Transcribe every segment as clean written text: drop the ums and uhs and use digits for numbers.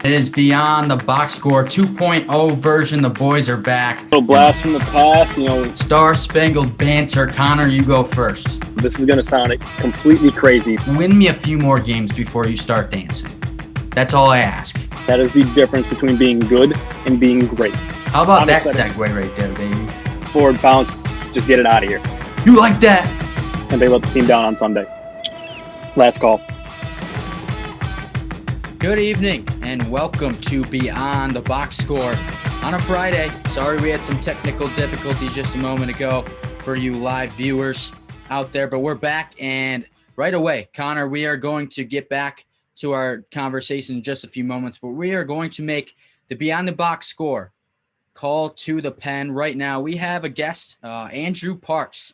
It is Beyond the Box Score 2.0 version. The boys are back. Little blast from the past, Star-spangled banter. Connor, you go first. This is going to sound completely crazy. Win me a few more games before you start dancing. That's all I ask. That is the difference between being good and being great. How about that segue right there, baby? Forward bounce, just get it out of here. You like that? And they let the team down on Sunday. Last call. Good evening and welcome to Beyond the Box Score on a Friday. Sorry we had some technical difficulties just a moment ago for you live viewers out there, but we're back and right away, Connor, we are going to get back to our conversation in just a few moments, but we are going to make the Beyond the Box Score call to the pen right now. We have a guest, Andrew Parks,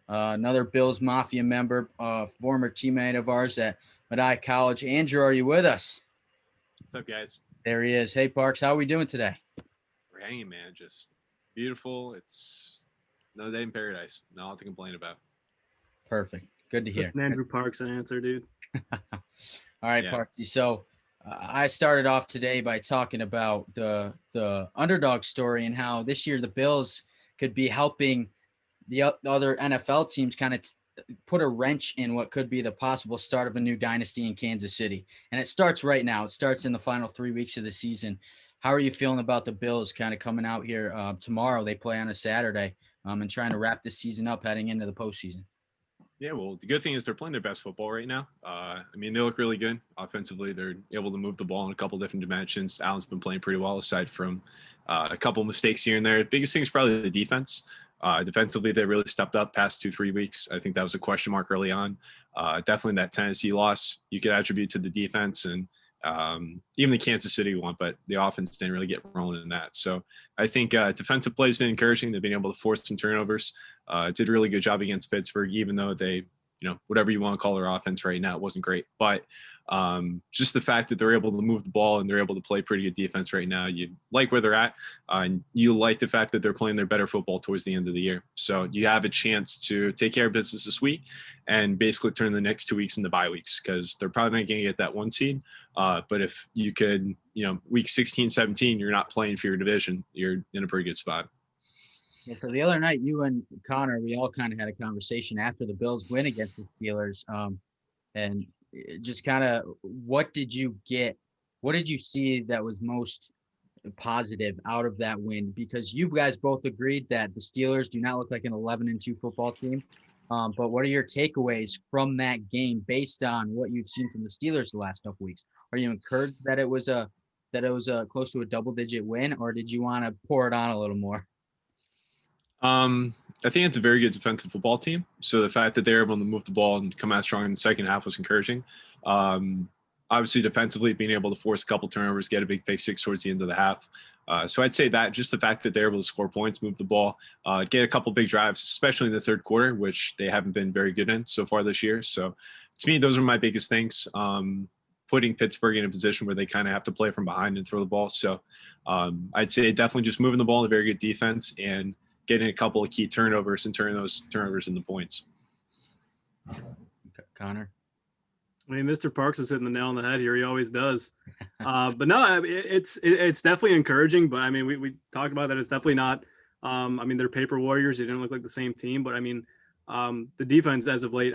another Bills Mafia member, former teammate of ours at Medaille College. Andrew, are you with us? What's up, guys? There he is. Hey, Parks, how are we doing today? We're hanging, man. Just beautiful. It's another day in paradise. Nothing to complain about. Perfect. Good to hear. Andrew Parks answer, dude. All right, yeah. Parksy. So I started off today by talking about the underdog story and how this year the Bills could be helping the other NFL teams kind of put a wrench in what could be the possible start of a new dynasty in Kansas City. And it starts right now. It starts in the final 3 weeks of the season. How are you feeling about the Bills kind of coming out here tomorrow? They play on a Saturday and trying to wrap this season up heading into the postseason. Yeah, well, the good thing is they're playing their best football right now. They look really good. Offensively, they're able to move the ball in a couple different dimensions. Allen's been playing pretty well aside from a couple mistakes here and there. The biggest thing is probably the defense. Defensively, they really stepped up past 2-3 weeks. I think that was a question mark early on. Definitely that Tennessee loss you could attribute to the defense and even the Kansas City one, but the offense didn't really get rolling in that. So I think defensive play has been encouraging. They've been able to force some turnovers. Did a really good job against Pittsburgh, even though they, whatever you want to call their offense right now, it wasn't great. But just the fact that they're able to move the ball and they're able to play pretty good defense right now, you like where they're at. And you like the fact that they're playing their better football towards the end of the year. So you have a chance to take care of business this week and basically turn the next 2 weeks into bye weeks because they're probably not going to get that one seed. But if you could, week 16, 17, you're not playing for your division, you're in a pretty good spot. Yeah, so the other night, you and Connor, we all kind of had a conversation after the Bills win against the Steelers. And just kind of what did you get? What did you see that was most positive out of that win? Because you guys both agreed that the Steelers do not look like an 11-2 football team. But what are your takeaways from that game based on what you've seen from the Steelers the last couple weeks? Are you encouraged that it was a close to a double-digit win, or did you want to pour it on a little more? I think it's a very good defensive football team. So the fact that they're able to move the ball and come out strong in the second half was encouraging. Obviously, defensively, being able to force a couple turnovers, get a big pick six towards the end of the half. So I'd say that just the fact that they're able to score points, move the ball, get a couple big drives, especially in the third quarter, which they haven't been very good in so far this year. So to me, those are my biggest things. Putting Pittsburgh in a position where they kind of have to play from behind and throw the ball. So I'd say definitely just moving the ball in a very good defense and getting a couple of key turnovers and turning those turnovers into points. Connor? Mr. Parks is hitting the nail on the head here. He always does. But no, it's definitely encouraging. But, we talked about that. It's definitely not they're paper warriors. They didn't look like the same team. But, the defense as of late,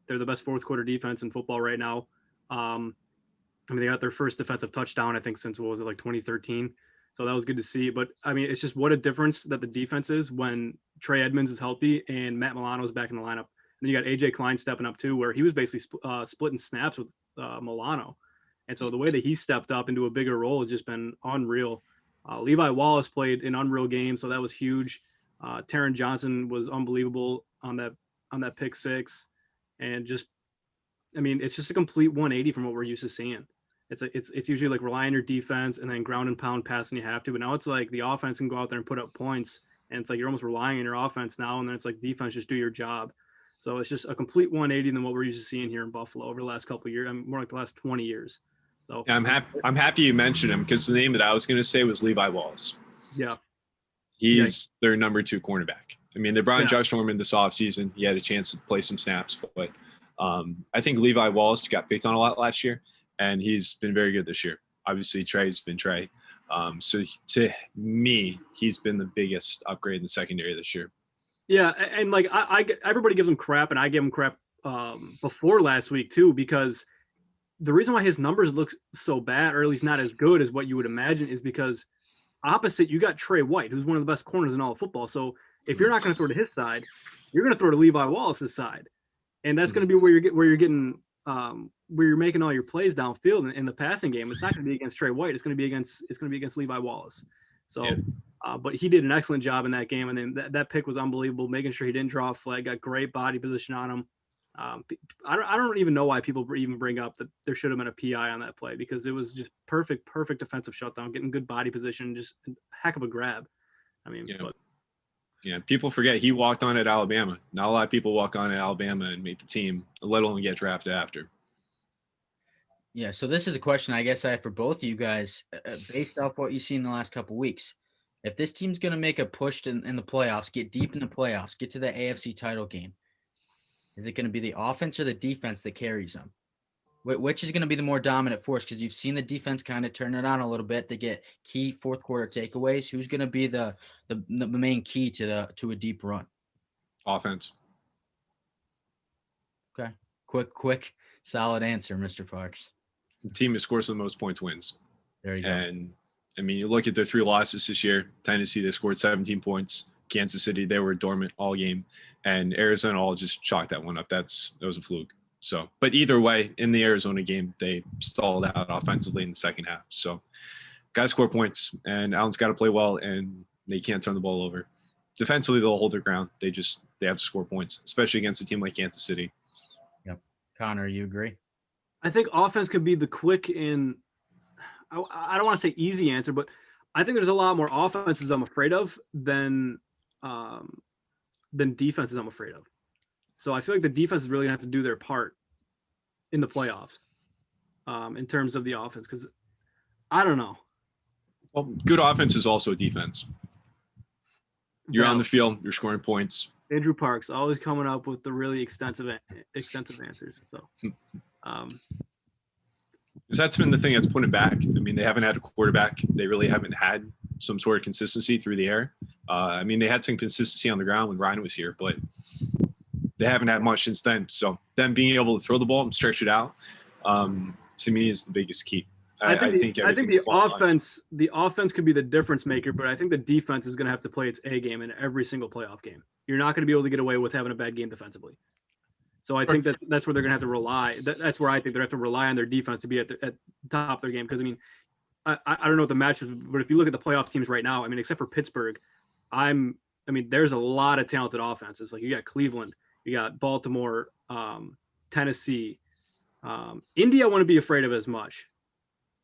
they're the best fourth quarter defense in football right now. They got their first defensive touchdown, I think, since, 2013. So that was good to see. But, it's just what a difference that the defense is when Trey Edmonds is healthy and Matt Milano is back in the lineup. And then you got A.J. Klein stepping up, too, where he was basically splitting snaps with Milano. And so the way that he stepped up into a bigger role has just been unreal. Levi Wallace played an unreal game, so that was huge. Taron Johnson was unbelievable on that pick six. And just, it's just a complete 180 from what we're used to seeing. It's usually like rely on your defense and then ground and pound passing you have to. But now it's like the offense can go out there and put up points. And it's like you're almost relying on your offense now. And then it's like defense, just do your job. So it's just a complete 180 than what we're used to seeing here in Buffalo over the last couple of years. More like the last 20 years. So yeah, I'm happy you mentioned him because the name that I was going to say was Levi Wallace. Yeah. He's their number 2 cornerback. They brought in Josh Norman this offseason. He had a chance to play some snaps. But I think Levi Wallace got picked on a lot last year, and he's been very good this year. obviously Trey's been Trey. So to me, he's been the biggest upgrade in the secondary this year. Yeah, and like everybody gives him crap, and I give him crap before last week too, because the reason why his numbers look so bad, or at least not as good as what you would imagine, is because opposite you got Trey White, who's one of the best corners in all of football. So if you're not going to throw to his side, you're going to throw to Levi Wallace's side, and that's going to be where you're getting where you're making all your plays downfield in the passing game. It's not going to be against Trey White. It's going to be against Levi Wallace. So, but he did an excellent job in that game, and then that pick was unbelievable, making sure he didn't draw a flag. Got great body position on him. I don't even know why people even bring up that there should have been a PI on that play, because it was just perfect defensive shutdown, getting good body position, just a heck of a grab. I mean, people forget he walked on at Alabama. Not a lot of people walk on at Alabama and make the team, let alone get drafted after. Yeah, so this is a question I guess I have for both of you guys, based off what you've seen in the last couple of weeks. If this team's going to make a push in the playoffs, get deep in the playoffs, get to the AFC title game, is it going to be the offense or the defense that carries them? Which is going to be the more dominant force? Because you've seen the defense kind of turn it on a little bit to get key fourth quarter takeaways. Who's going to be the main key to a deep run? Offense. Okay, quick, solid answer, Mr. Parks. The team that scores the most points wins. There you go. And I mean, you look at their 3 losses this year. Tennessee, they scored 17 points. Kansas City, they were dormant all game, and Arizona all just chalked that one up. That was a fluke. So, but either way, in the Arizona game, they stalled out offensively in the second half. So, got to score points, and Allen's got to play well, and they can't turn the ball over. Defensively, they'll hold their ground. They have to score points, especially against a team like Kansas City. Yep. Connor, you agree? I think offense could be the quick and I don't want to say easy answer, but I think there's a lot more offenses I'm afraid of than defenses I'm afraid of. So I feel like the defense is really gonna have to do their part in the playoffs in terms of the offense, because I don't know. Well, good offense is also defense. You're on the field, you're scoring points. Andrew Parks always coming up with the really extensive answers. So, because that's been the thing that's put it back. I mean, they haven't had a quarterback. They really haven't had some sort of consistency through the air. I mean, they had some consistency on the ground when Ryan was here, but they haven't had much since then. So them being able to throw the ball and stretch it out, to me, is the biggest key. I think the offense could be the difference maker, but I think the defense is going to have to play its A game in every single playoff game. You're not going to be able to get away with having a bad game defensively. So I think that's where they're going to have to rely. That's where I think they're going to have to rely on their defense to be at the top of their game. Because I mean, I don't know what the match is, but if you look at the playoff teams right now, I mean, except for Pittsburgh, there's a lot of talented offenses. Like you got Cleveland, you got Baltimore, Tennessee, Indy. I wouldn't be afraid of as much.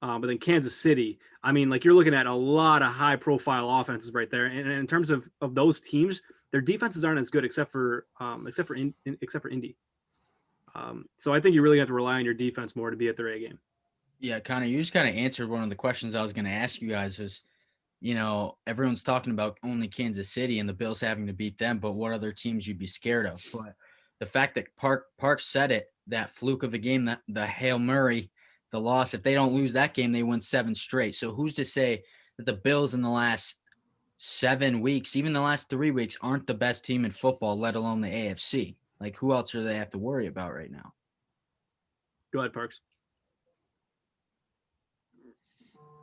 But then Kansas City, I mean, like you're looking at a lot of high profile offenses right there. And in terms of those teams, their defenses aren't as good except for Indy. So I think you really have to rely on your defense more to be at their A game. Yeah, Connor, you just kind of answered one of the questions I was going to ask you guys was, everyone's talking about only Kansas City and the Bills having to beat them, but what other teams you'd be scared of? But the fact that Parks said it, that fluke of a game, that the Hail Murray, the loss, if they don't lose that game, they win 7 straight. So who's to say that the Bills in the last 7 weeks, even the last 3 weeks, aren't the best team in football, let alone the AFC? Like, who else do they have to worry about right now? Go ahead, Parks.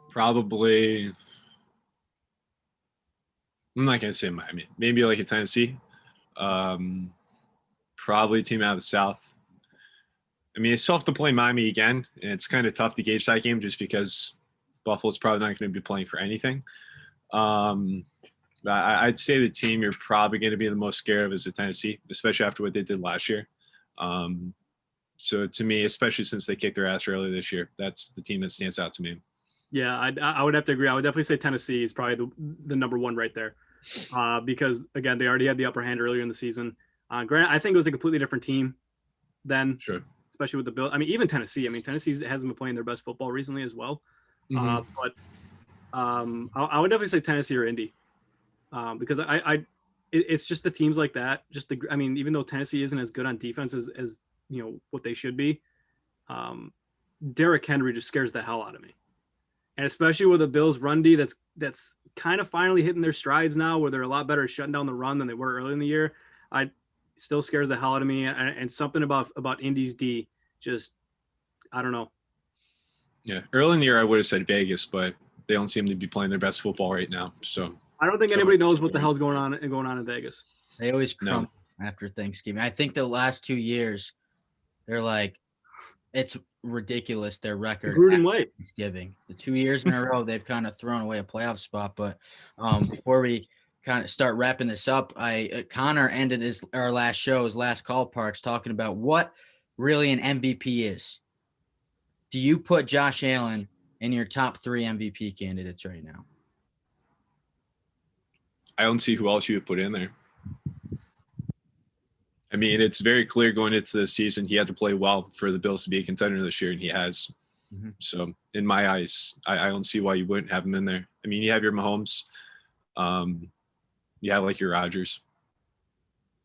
Probably, I'm not going to say Miami. Maybe like a Tennessee. Probably a team out of the South. I mean, it's tough to play Miami again, and it's kind of tough to gauge that game just because Buffalo's probably not going to be playing for anything. I'd say the team you're probably going to be the most scared of is the Tennessee, especially after what they did last year. So to me, especially since they kicked their ass earlier this year, that's the team that stands out to me. Yeah, I would have to agree. I would definitely say Tennessee is probably the number one right there, because again, they already had the upper hand earlier in the season. Granted, I think it was a completely different team then. Sure. Especially with the Bills. I mean, even Tennessee. I mean, Tennessee hasn't been playing their best football recently as well. Mm-hmm. But I would definitely say Tennessee or Indy, because it's just the teams like that. Even though Tennessee isn't as good on defense as what they should be, Derrick Henry just scares the hell out of me. and especially with the Bills run D that's kind of finally hitting their strides now, where they're a lot better at shutting down the run than they were early in the year. I still scares the hell out of me, and something about Indy's D just, I don't know. Yeah, early in the year I would have said Vegas, but they don't seem to be playing their best football right now. So I don't think anybody knows what the hell's going on in Vegas. They always crumble after Thanksgiving. I think the last 2 years, they're like, it's ridiculous, their record Gruden way. Thanksgiving. The 2 years in a row, they've kind of thrown away a playoff spot. But before we kind of start wrapping this up, Connor ended his last call, Parks, talking about what really an MVP is. Do you put Josh Allen in your top 3 MVP candidates right now? I don't see who else you would put in there. I mean, it's very clear going into the season, he had to play well for the Bills to be a contender this year, and he has. Mm-hmm. So in my eyes, I don't see why you wouldn't have him in there. I mean, you have your Mahomes. You have like your Rodgers.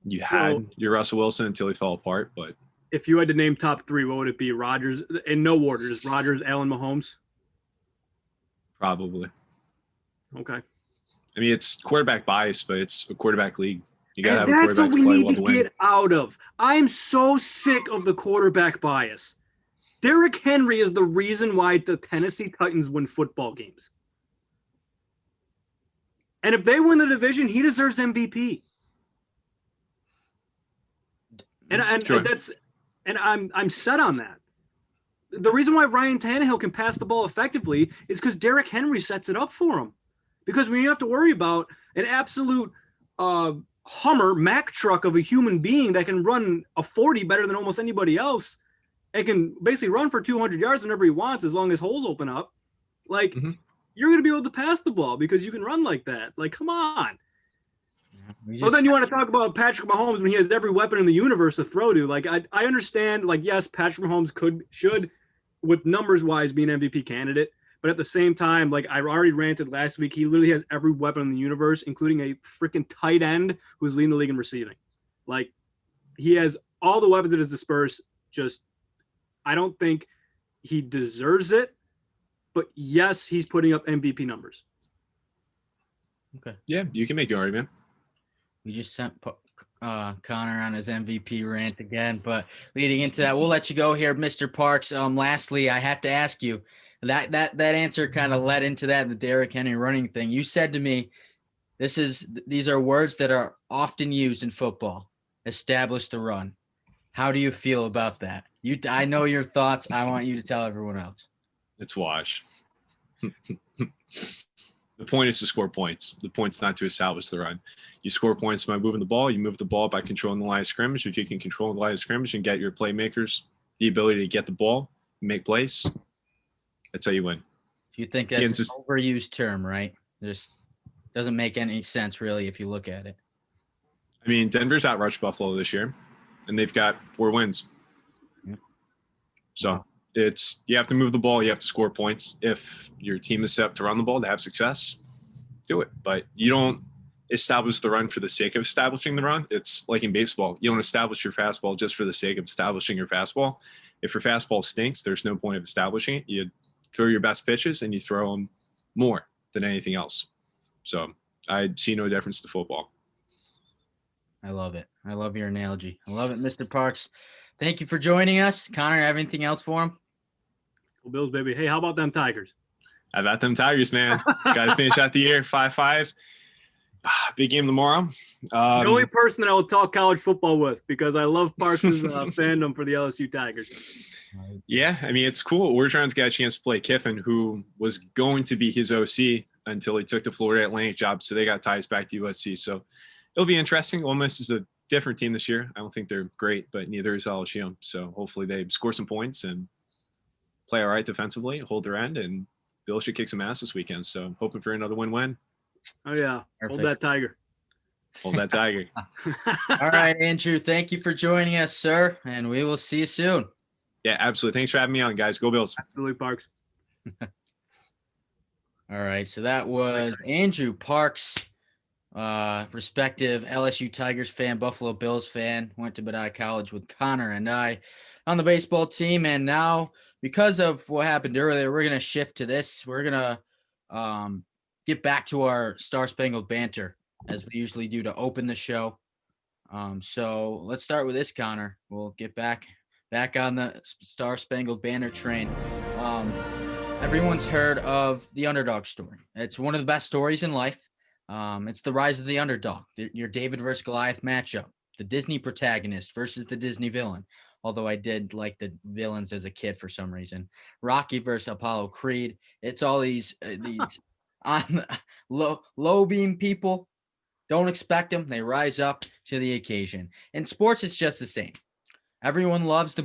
You had your Russell Wilson until he fell apart, but if you had to name top 3, what would it be? Rodgers, in no order, just Rodgers, Allen, Mahomes? Probably. Okay. I mean, it's quarterback bias, but it's a quarterback league. You got to have a quarterback to play well to win. That's what we need to get out of. I'm so sick of the quarterback bias. Derrick Henry is the reason why the Tennessee Titans win football games. And if they win the division, he deserves MVP. And sure. I'm set on that. The reason why Ryan Tannehill can pass the ball effectively is because Derrick Henry sets it up for him. Because when you have to worry about an absolute Hummer Mack truck of a human being that can run a 40 better than almost anybody else, and can basically run for 200 yards whenever he wants as long as holes open up, like you're going to be able to pass the ball because you can run like that. Like, come on. But then you want to talk about Patrick Mahomes when he has every weapon in the universe to throw to. Like, I understand, like, yes, Patrick Mahomes should, with numbers-wise, be an MVP candidate. But at the same time, like I already ranted last week, he literally has every weapon in the universe, including a freaking tight end who's leading the league in receiving. Like, he has all the weapons at his disposal. Just, I don't think he deserves it. But yes, he's putting up MVP numbers. Okay. Yeah, you can make your argument. We just sent Connor on his MVP rant again, but leading into that, we'll let you go here, Mr. Parks. Lastly, I have to ask you, that answer kind of led into that, the Derrick Henry running thing. You said to me, these are words that are often used in football. Establish the run. How do you feel about that? I know your thoughts. I want you to tell everyone else. It's wash. The point is to score points. The point's not to establish the run. You score points by moving the ball. You move the ball by controlling the line of scrimmage. If you can control the line of scrimmage and get your playmakers the ability to get the ball, make plays, that's how you win. Do you think that's an overused term, right? Just doesn't make any sense, really, if you look at it. I mean, Denver's outrushed Buffalo this year, and they've got 4 wins. Yep. So you have to move the ball. You have to score points. If your team is set up to run the ball to have success, do it. But you don't establish the run for the sake of establishing the run. It's like in baseball. You don't establish your fastball just for the sake of establishing your fastball. If your fastball stinks, there's no point of establishing it. You throw your best pitches and you throw them more than anything else. So I see no difference to football. I love it. I love your analogy. I love it, Mr. Parks. Thank you for joining us. Connor, have anything else for him? Well, Bills, baby. Hey, how about them Tigers? How about them Tigers, man? Got to finish out the year 5-5. Big game tomorrow. The only person that I will talk college football with, because I love Parks' fandom for the LSU Tigers. Yeah, I mean, it's cool. Orgeron's got a chance to play Kiffin, who was going to be his OC until he took the Florida Atlantic job, so they got ties back to USC. So it'll be interesting. Ole Miss is a different team this year. I don't think they're great, but neither is LSU. So hopefully they score some points and play all right defensively, hold their end, and Bill should kick some ass this weekend. So hoping for another win-win. Oh, yeah. Perfect. Hold that Tiger. Hold that Tiger. All right, Andrew, thank you for joining us, sir, and we will see you soon. Yeah, absolutely. Thanks for having me on, guys. Go Bills. Absolutely, Parks. All right, so that was Andrew Parks, respective LSU Tigers fan, Buffalo Bills fan, went to Bedide College with Connor and I on the baseball team, and now because of what happened earlier, we're going to shift to this. We're going to get back to our Star Spangled Banter as we usually do to open the show. So let's start with this, Connor. We'll get back on the Star Spangled Banner train. Everyone's heard of the underdog story. It's one of the best stories in life. It's the rise of the underdog, your David versus Goliath matchup, the Disney protagonist versus the Disney villain. Although I did like the villains as a kid for some reason. Rocky versus Apollo Creed. It's all these on low beam people. Don't expect them. They rise up to the occasion. In sports, it's just the same. Everyone loves the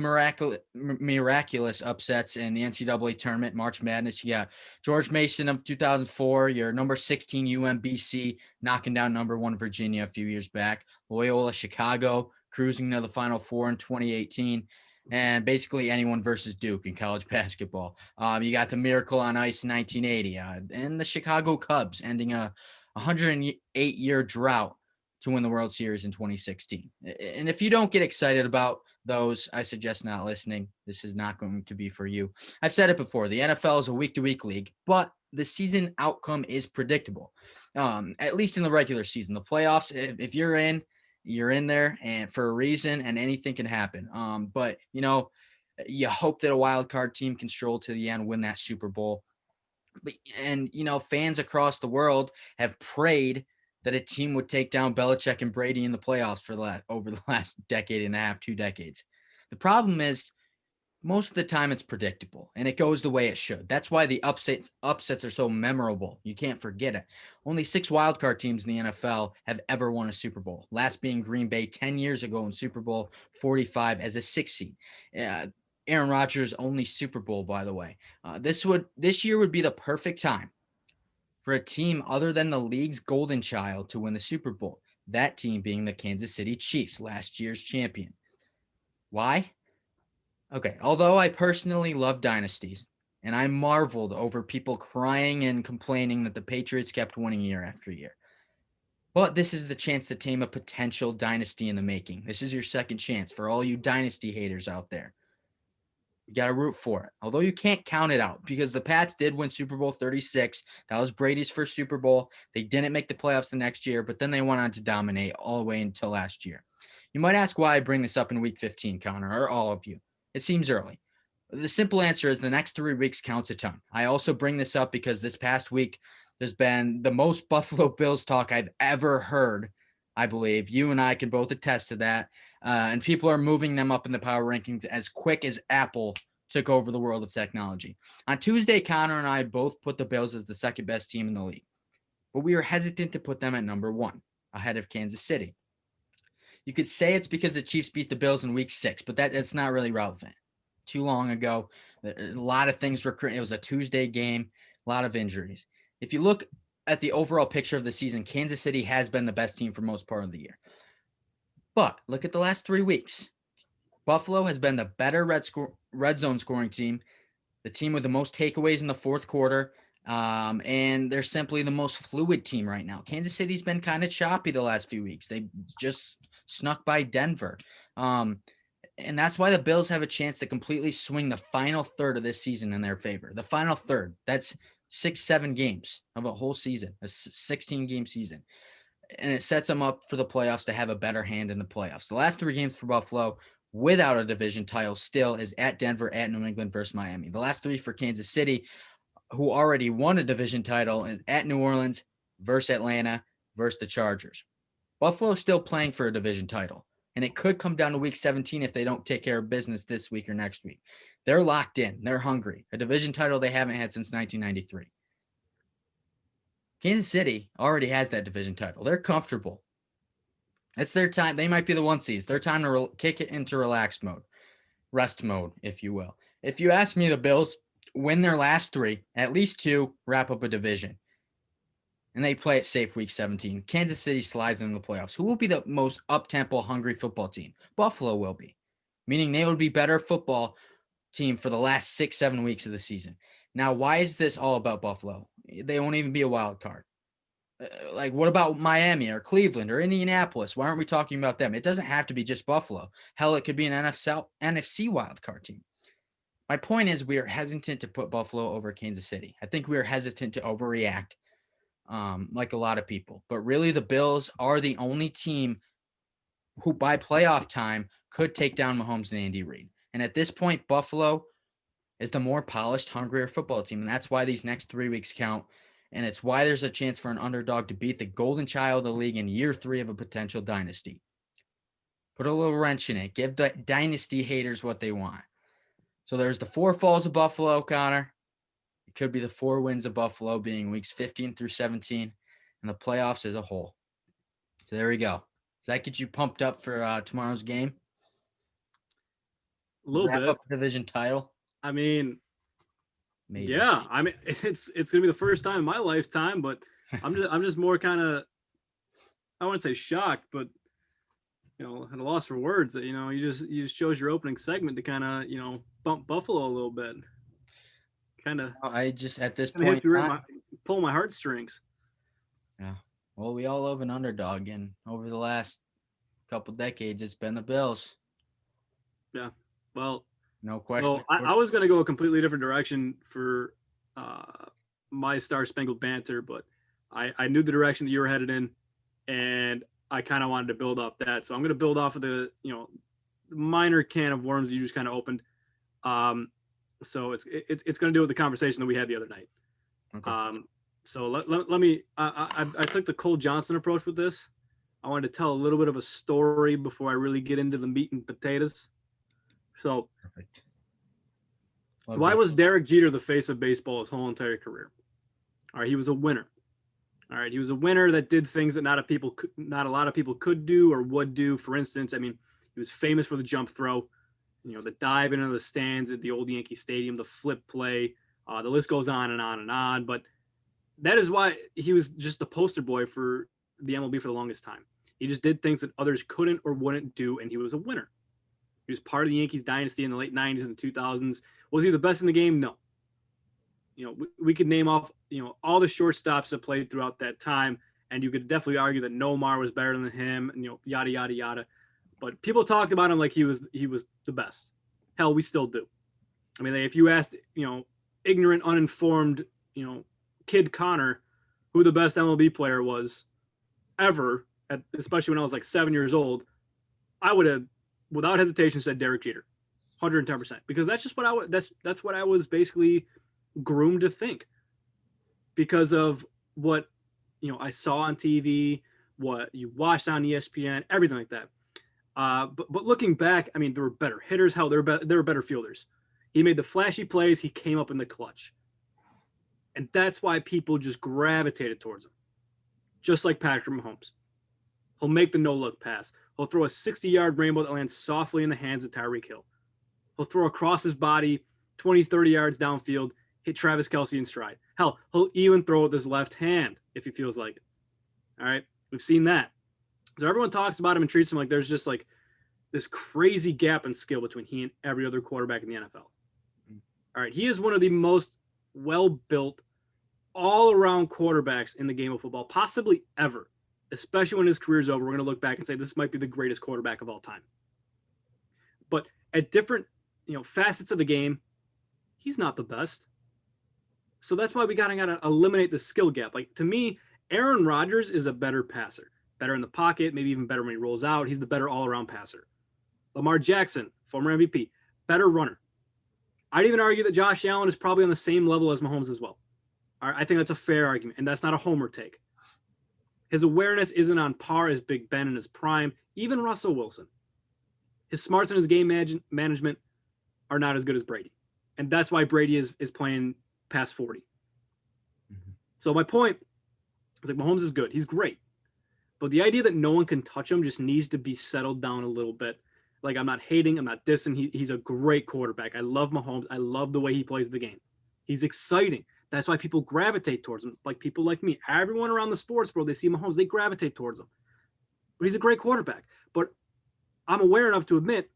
miraculous upsets in the NCAA tournament, March Madness. You got George Mason of 2004, your number 16 UMBC knocking down number 1 Virginia a few years back. Loyola Chicago cruising to the Final Four in 2018. And basically anyone versus Duke in college basketball. You got the Miracle on Ice in 1980 and the Chicago Cubs ending a 108-year drought to win the World Series in 2016. And if you don't get excited about those, I suggest not listening. This is not going to be for you. I've said it before. The NFL is a week-to-week league, but the season outcome is predictable, at least in the regular season. The playoffs, if you're in, you're in there, and for a reason, and anything can happen. But, you hope that a wild card team can stroll to the end, win that Super Bowl. And, fans across the world have prayed that a team would take down Belichick and Brady in the playoffs over the last decade and a half, 2 decades. The problem is most of the time it's predictable and it goes the way it should. That's why the upsets are so memorable. You can't forget it. Only 6 wildcard teams in the NFL have ever won a Super Bowl. Last being Green Bay 10 years ago in Super Bowl 45 as a 6 seed. Aaron Rodgers' only Super Bowl, by the way. This year would be the perfect time for a team other than the league's golden child to win the Super Bowl, that team being the Kansas City Chiefs, last year's champion. Why? Okay, although I personally love dynasties, and I marveled over people crying and complaining that the Patriots kept winning year after year. But this is the chance to tame a potential dynasty in the making. This is your second chance for all you dynasty haters out there. You got to root for it. Although you can't count it out because the Pats did win Super Bowl 36. That was Brady's first Super Bowl. They didn't make the playoffs the next year, but then they went on to dominate all the way until last year. You might ask why I bring this up in week 15, Connor, or all of you. It seems early. The simple answer is the next 3 weeks counts a ton. I also bring this up because this past week, there's been the most Buffalo Bills talk I've ever heard, I believe. You and I can both attest to that. And people are moving them up in the power rankings as quick as Apple took over the world of technology. On Tuesday, Connor and I both put the Bills as the second best team in the league. But we were hesitant to put them at number 1, ahead of Kansas City. You could say it's because the Chiefs beat the Bills in week 6, but that's not really relevant. Too long ago. A lot of things were – it was a Tuesday game, a lot of injuries. If you look at the overall picture of the season, Kansas City has been the best team for most part of the year. But look at the last 3 weeks. Buffalo has been the better red zone scoring team, the team with the most takeaways in the fourth quarter, and they're simply the most fluid team right now. Kansas City's been kind of choppy the last few weeks. They just snuck by Denver. And that's why the Bills have a chance to completely swing the final third of this season in their favor. The final third, that's 6-7 games of a whole season, a 16-game season. And it sets them up for the playoffs to have a better hand in the playoffs. The last 3 games for Buffalo without a division title still is at Denver, at New England versus Miami. The last 3 for Kansas City, who already won a division title, and at New Orleans versus Atlanta versus the Chargers. Buffalo is still playing for a division title, and it could come down to week 17 if they don't take care of business this week or next week. They're locked in. They're hungry. A division title they haven't had since 1993. Kansas City already has that division title. They're comfortable. It's their time. They might be the 1 seeds. Their time to kick it into relaxed mode, rest mode, if you will. If you ask me, the Bills win their last 3, at least 2, wrap up a division, and they play it safe week 17. Kansas City slides into the playoffs. Who will be the most up-tempo, hungry football team? Buffalo will be, meaning they would be better football team for the last 6-7 weeks of the season. Now, why is this all about Buffalo? They won't even be a wild card. Like, what about Miami or Cleveland or Indianapolis? Why aren't we talking about them? It doesn't have to be just Buffalo. Hell, it could be an NFC wild card team. My point is we are hesitant to put Buffalo over Kansas City. I think we are hesitant to overreact like a lot of people. But really, the Bills are the only team who by playoff time could take down Mahomes and Andy Reid. And at this point, Buffalo is the more polished, hungrier football team. And that's why these next 3 weeks count. And it's why there's a chance for an underdog to beat the golden child of the league in year 3 of a potential dynasty. Put a little wrench in it. Give the dynasty haters what they want. So there's the 4 falls of Buffalo, Connor. It could be the 4 wins of Buffalo being weeks 15 through 17 and the playoffs as a whole. So there we go. Does that get you pumped up for tomorrow's game? A little Wrap bit. up division title? I mean, Maybe. yeah. I mean, it's gonna be the first time in my lifetime, but I'm just more kind of, I wouldn't say shocked, but at a loss for words that you just chose your opening segment to kind of bump Buffalo a little bit. Kind of. I just at this point pull my heartstrings. Yeah. Well, we all love an underdog, and over the last couple decades, it's been the Bills. Yeah. Well, no question. So I was going to go a completely different direction for my Star Spangled Banter, but I knew the direction that you were headed in, and I kind of wanted to build off that. So I'm going to build off of the minor can of worms you just kind of opened. So it's going to do with the conversation that we had the other night. Okay. So let me. I took the Cole Johnson approach with this. I wanted to tell a little bit of a story before I really get into the meat and potatoes. So, Perfect. Why was Derek Jeter the face of baseball his whole entire career? All right, he was a winner. All right, he was a winner that did things that not a lot of people could do or would do. For instance, I mean, he was famous for the jump throw, the dive into the stands at the old Yankee Stadium, the flip play. The list goes on and on and on. But that is why he was just the poster boy for the MLB for the longest time. He just did things that others couldn't or wouldn't do, and he was a winner. He was part of the Yankees dynasty in the late 90s and the 2000s. Was he the best in the game? No. We could name off, all the shortstops that played throughout that time, and you could definitely argue that Nomar was better than him, and yada yada yada. But people talked about him like he was the best. Hell, we still do. I mean, if you asked, ignorant, uninformed, kid Connor who the best MLB player was ever, especially when I was like 7 years old, I would have, without hesitation, said Derek Jeter, 110%, because that's just what that's what I was basically groomed to think, because of what I saw on TV, what you watched on ESPN, everything like that. But looking back, I mean, there were better hitters. Hell, there were better fielders. He made the flashy plays. He came up in the clutch, and that's why people just gravitated towards him. Just like Patrick Mahomes, he'll make the no-look pass. He'll throw a 60-yard rainbow that lands softly in the hands of Tyreek Hill. He'll throw across his body 20, 30 yards downfield, hit Travis Kelce in stride. Hell, he'll even throw with his left hand if he feels like it. All right? We've seen that. So everyone talks about him and treats him like there's just like this crazy gap in skill between he and every other quarterback in the NFL. All right? He is one of the most well-built, all-around quarterbacks in the game of football, possibly ever. Especially when his career's over, we're going to look back and say this might be the greatest quarterback of all time. But at different, facets of the game, he's not the best. So that's why we got to eliminate the skill gap. Like, to me, Aaron Rodgers is a better passer, better in the pocket, maybe even better when he rolls out. He's the better all-around passer. Lamar Jackson, former MVP, better runner. I'd even argue that Josh Allen is probably on the same level as Mahomes as well. All right, I think that's a fair argument, and that's not a homer take. His awareness isn't on par as Big Ben in his prime, even Russell Wilson. His smarts and his game management are not as good as Brady. And that's why Brady is playing past 40. Mm-hmm. So my point is, like, Mahomes is good. He's great. But the idea that no one can touch him just needs to be settled down a little bit. Like, I'm not hating, I'm not dissing. He's a great quarterback. I love Mahomes. I love the way he plays the game. He's exciting. That's why people gravitate towards him. Like people like me, everyone around the sports world, they see Mahomes, they gravitate towards him. But he's a great quarterback. But I'm aware enough to admit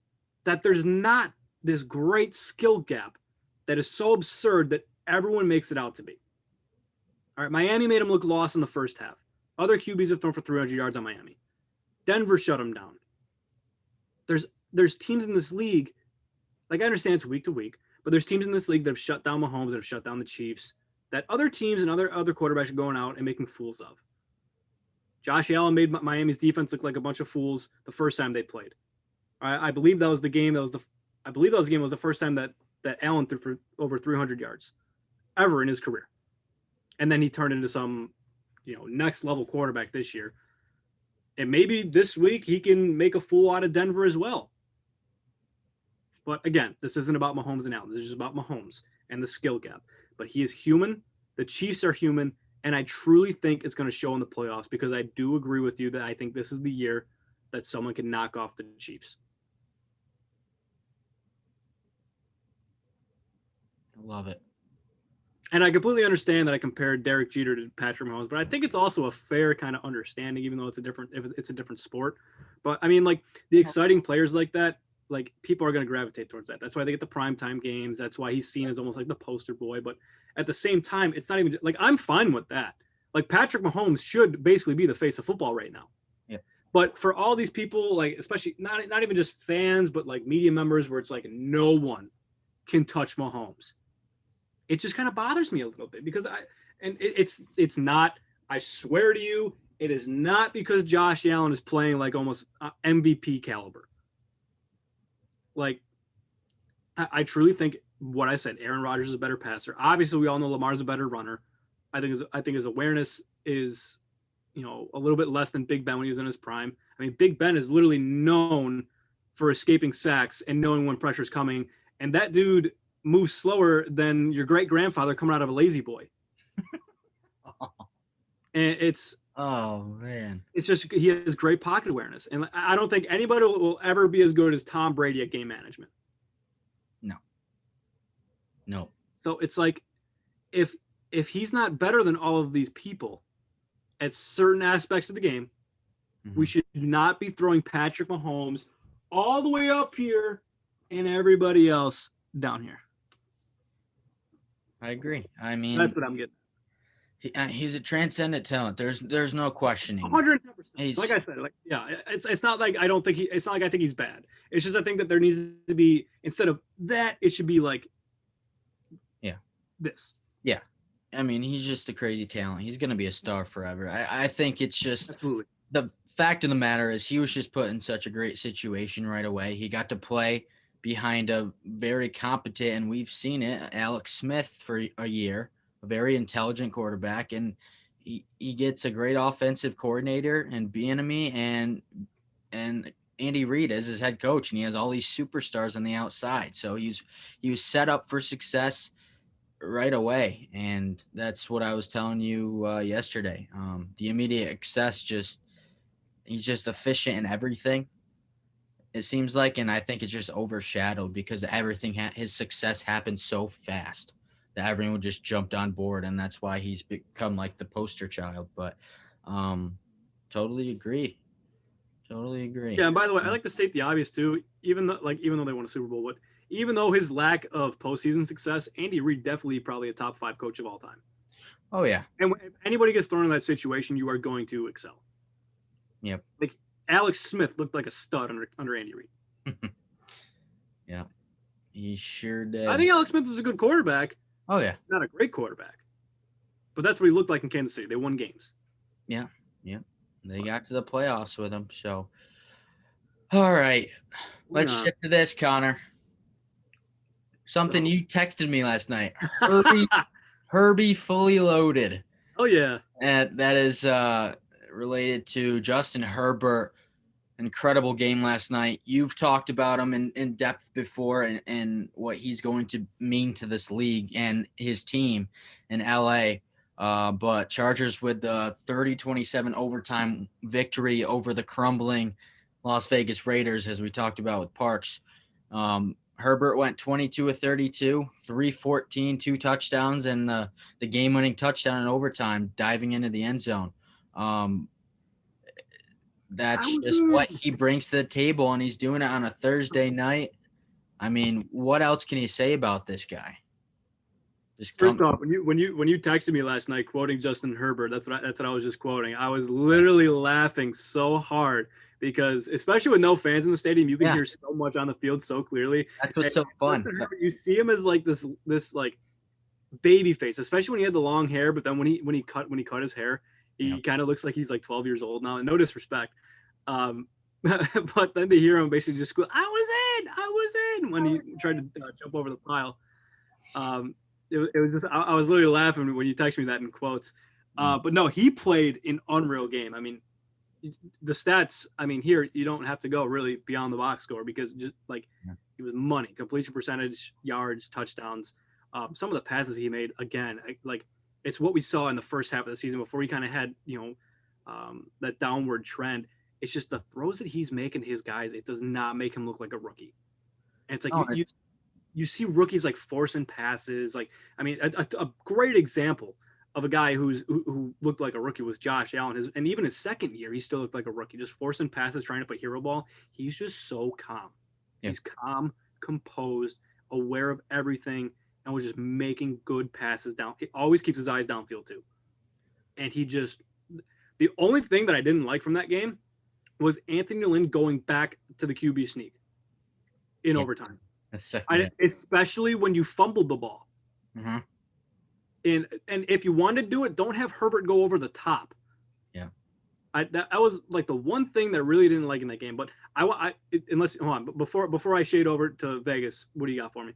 that there's not this great skill gap that is so absurd that everyone makes it out to be. All right, Miami made him look lost in the first half. Other QBs have thrown for 300 yards on Miami. Denver shut him down. There's teams in this league, like, I understand it's week to week, but there's teams in this league that have shut down Mahomes, that have shut down the Chiefs, that other teams and other quarterbacks are going out and making fools of. Josh Allen made Miami's defense look like a bunch of fools the first time they played. I believe that was the game. I believe that was the game. Was the first time that Allen threw for over 300 yards ever in his career, and then he turned into some, next level quarterback this year. And maybe this week he can make a fool out of Denver as well. But again, this isn't about Mahomes and Allen. This is just about Mahomes and the skill gap. But he is human. The Chiefs are human. And I truly think it's going to show in the playoffs, because I do agree with you that I think this is the year that someone can knock off the Chiefs. I love it. And I completely understand that I compared Derek Jeter to Patrick Mahomes, but I think it's also a fair kind of understanding, even though it's a different sport. But I mean, like, the exciting players like that, like, people are going to gravitate towards that. That's why they get the primetime games. That's why he's seen as almost like the poster boy. But at the same time, it's not even like, I'm fine with that. Like, Patrick Mahomes should basically be the face of football right now. Yeah. But for all these people, like, especially not even just fans, but like media members, where it's like no one can touch Mahomes, it just kind of bothers me a little bit, because it's not, I swear to you, it is not because Josh Allen is playing like almost MVP caliber. Like, I truly think what I said, Aaron Rodgers is a better passer. Obviously, we all know Lamar's a better runner. I think his awareness is, a little bit less than Big Ben when he was in his prime. I mean, Big Ben is literally known for escaping sacks and knowing when pressure's coming. And that dude moves slower than your great-grandfather coming out of a lazy boy. And Oh, man. it's just, he has great pocket awareness. And I don't think anybody will ever be as good as Tom Brady at game management. No. So it's like, if he's not better than all of these people at certain aspects of the game, we should not be throwing Patrick Mahomes all the way up here and everybody else down here. I agree. I mean, That's what I'm getting. he's a transcendent talent. There's no questioning. 110%. He's- Like I said, it's not like I don't think it's not like I think he's bad. It's just I think that there needs to be, instead of that, it should be like, this. I mean, he's just a crazy talent. He's going to be a star forever. I think it's just Absolutely. the fact of the matter is he was just put in such a great situation right away. He got to play behind a very competent, and we've seen it, Alex Smith for a year, a very intelligent quarterback, and he gets a great offensive coordinator and Bieniemy and Andy Reid as his head coach, and he has all these superstars on the outside. So he was set up for success right away, and that's what I was telling you yesterday. The immediate success, he's just efficient in everything, it seems like, and I think it's just overshadowed because everything his success happened so fast that everyone just jumped on board, and that's why he's become like the poster child. But totally agree. Yeah, and by the way, I like to state the obvious too. Even though they won a Super Bowl, but even though his lack of postseason success, Andy Reid definitely probably a top 5 coach of all time. Oh yeah. And if anybody gets thrown in that situation, you are going to excel. Yep. Like Alex Smith looked like a stud under Andy Reid. Yeah, he sure did. I think Alex Smith was a good quarterback. Oh yeah. Not a great quarterback, but that's what he looked like in Kansas City. They won games. Yeah. They got to the playoffs with him. So, all right, let's shift to this, Connor. Something you texted me last night. Herbie fully loaded. Oh yeah. And that is related to Justin Herbert. Incredible game last night. You've talked about him in depth before and what he's going to mean to this league and his team in LA. But Chargers with the 30-27 overtime victory over the crumbling Las Vegas Raiders, as we talked about with Parks. Herbert went 22 of 32, 314, 2 touchdowns, and the game-winning touchdown in overtime, diving into the end zone. That's just what he brings to the table, and he's doing it on a Thursday night. I mean, what else can you say about this guy? Just First come. off, when you texted me last night quoting Justin Herbert, that's what I was just quoting. I was literally laughing so hard because, especially with no fans in the stadium, you can Yeah. hear so much on the field so clearly. That's what's And so fun. Justin Herbert, you see him as like this like baby face, especially when he had the long hair. But then when he cut his hair, he kind of looks like he's like 12 years old now. No disrespect, but then to hear him basically just go, I was in when he tried to jump over the pile. It was just I was literally laughing when you texted me that in quotes. But no, he played an unreal game. I mean, the stats. I mean, here you don't have to go really beyond the box score because just like it was money, completion percentage, yards, touchdowns. Some of the passes he made again, like it's what we saw in the first half of the season before he kind of had that downward trend. It's just the throws that he's making his guys. It does not make him look like a rookie. And it's like you see rookies like forcing passes. Like, I mean, a great example of a guy who looked like a rookie was Josh Allen. And even his second year, he still looked like a rookie, just forcing passes, trying to play hero ball. He's just so calm. Yeah. He's calm, composed, aware of everything, and was just making good passes down. He always keeps his eyes downfield too. And the only thing that I didn't like from that game was Anthony Lynn going back to the QB sneak in overtime. Especially when you fumbled the ball. Mm-hmm. And if you want to do it, don't have Herbert go over the top. Yeah. That was like the one thing that I really didn't like in that game. But before I shade over to Vegas, what do you got for me?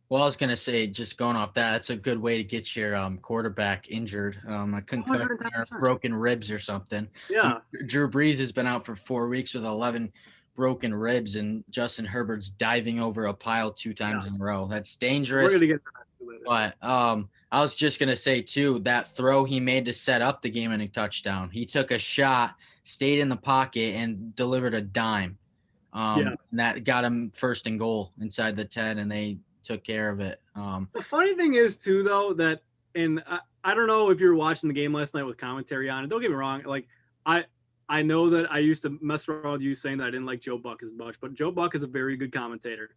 Well, I was going to say, just going off that's a good way to get your quarterback injured. A concussion or broken ribs or something. Yeah. Drew Brees has been out for 4 weeks with 11 broken ribs, and Justin Herbert's diving over a pile 2 times in a row. That's dangerous. We're going to get to that later. But I was just going to say, too, that throw he made to set up the game-winning touchdown. He took a shot, stayed in the pocket, and delivered a dime. And that got him first and goal inside the 10, and they took care of it. The funny thing is, too, though, that – and I don't know if you were watching the game last night with commentary on it. Don't get me wrong. Like, I know that I used to mess around with you saying that I didn't like Joe Buck as much, but Joe Buck is a very good commentator.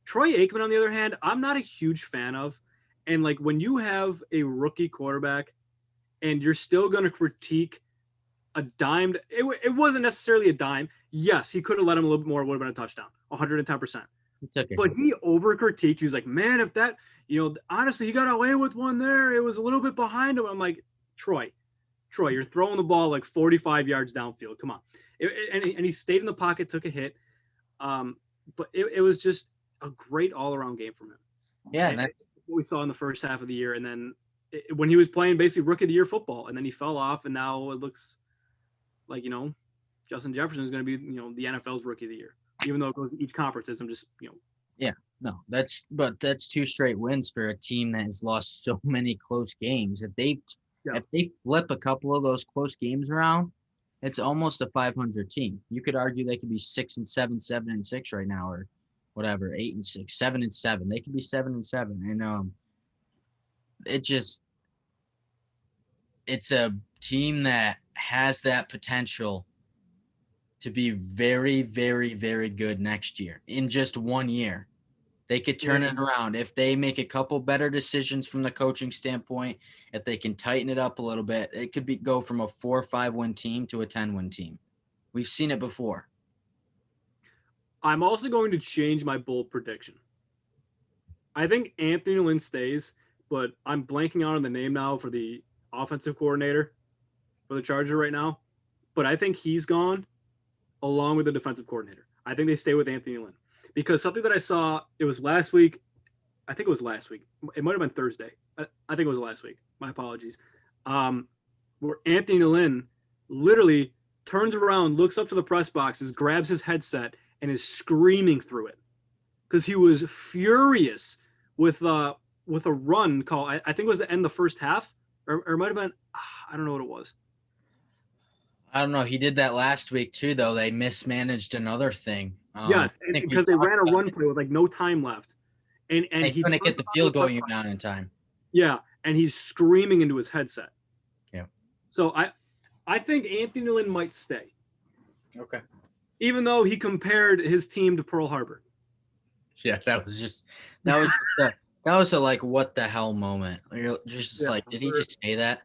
Troy Aikman, on the other hand, I'm not a huge fan of. And, like, when you have a rookie quarterback and you're still going to critique a dime – it wasn't necessarily a dime. Yes, he could have let him a little bit more. It would have been a touchdown, 110%. But he over-critiqued. He was like, man, if that – honestly, he got away with one there. It was a little bit behind him. I'm like, Troy, you're throwing the ball like 45 yards downfield. Come on. And he stayed in the pocket, took a hit. But it was just a great all-around game from him. Yeah. That's what we saw in the first half of the year. And then when he was playing basically rookie of the year football, and then he fell off, and now it looks like, Justin Jefferson is going to be, the NFL's rookie of the year, even though it goes to each conference. I'm just, Yeah, no, that's 2 straight wins for a team that has lost so many close games. If they flip a couple of those close games around, it's almost a 500 team. You could argue they could be 6-7, 7-6 right now, or whatever, 8-6, 7-7. They could be 7-7, and it's a team that has that potential to be very, very, very good next year. In just 1 year, they could turn it around if they make a couple better decisions from the coaching standpoint. If they can tighten it up a little bit, it could go from a 4 or 5 win team to a 10-win team. We've seen it before. I'm also going to change my bold prediction. I think Anthony Lynn stays, but I'm blanking out on the name now for the offensive coordinator for the Chargers right now. But I think he's gone along with the defensive coordinator. I think they stay with Anthony Lynn. Because something that I saw, it was last week. I think it was last week. It might have been Thursday. I think it was last week. My apologies. Where Anthony Lynn literally turns around, looks up to the press boxes, grabs his headset, and is screaming through it. Because he was furious with a run call. I think it was the end of the first half. Or it might have been, I don't know what it was. I don't know. He did that last week too, though. They mismanaged another thing. Yes, because they ran a run play with like no time left, and he couldn't get the field goal down in time. Yeah, and he's screaming into his headset. Yeah. So I think Anthony Lynn might stay. Okay. Even though he compared his team to Pearl Harbor. Yeah, that was just That was a like what the hell moment. You're just Yeah, like, did he just say that?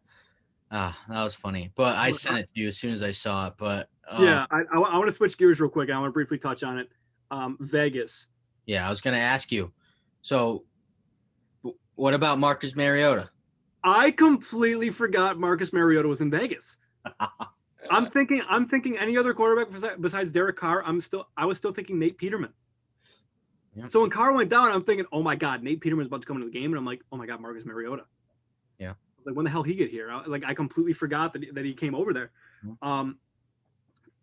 Ah, that was funny. But I sent it to you as soon as I saw it. But yeah, I want to switch gears real quick. I want to briefly touch on it. Vegas. yeah, I was gonna ask you. So, what about Marcus Mariota? I completely forgot Marcus Mariota was in Vegas. I'm thinking any other quarterback besides Derek Carr. I was still thinking Nate Peterman. Yeah. So when Carr went down, I'm thinking, oh my God, Nate Peterman's about to come into the game, and I'm like, oh my God, Marcus Mariota. Yeah. I was like, when the hell he get here? I completely forgot that he came over there.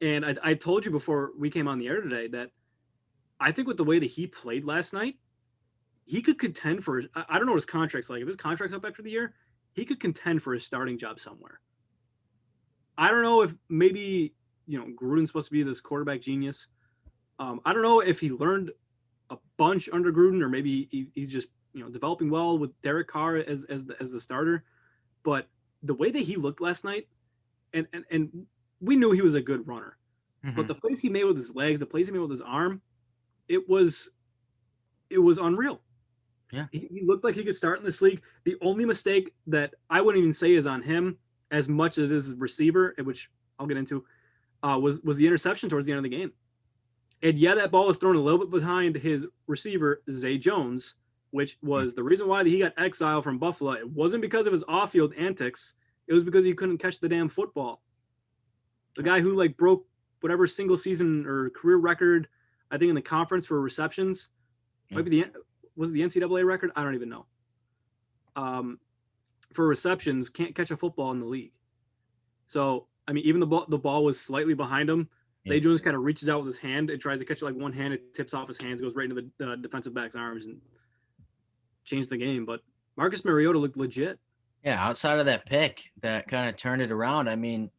And I told you before we came on the air today that I think with the way that he played last night, he could contend for. I don't know what his contract's like. If his contract's up after the year, he could contend for his starting job somewhere. I don't know if maybe Gruden's supposed to be this quarterback genius. I don't know if he learned a bunch under Gruden, or maybe he's just developing well with Derek Carr as the starter. But the way that he looked last night, and we knew he was a good runner, but the plays he made with his legs, the plays he made with his arm, it was unreal. Yeah, he looked like he could start in this league. The only mistake that I wouldn't even say is on him as much as it is receiver, which I'll get into, was the interception towards the end of the game. And yeah, that ball was thrown a little bit behind his receiver, Zay Jones, which was the reason why he got exiled from Buffalo. It wasn't because of his off-field antics. It was because he couldn't catch the damn football. The guy who broke whatever single season or career record, I think in the conference for receptions, maybe was it the NCAA record? I don't even know. For receptions, can't catch a football in the league. So, I mean, even the ball was slightly behind him. Zay Jones kind of reaches out with his hand and tries to catch it one hand. It tips off his hands, goes right into the defensive back's arms and changed the game. But Marcus Mariota looked legit. Yeah, outside of that pick, that kind of turned it around. I mean,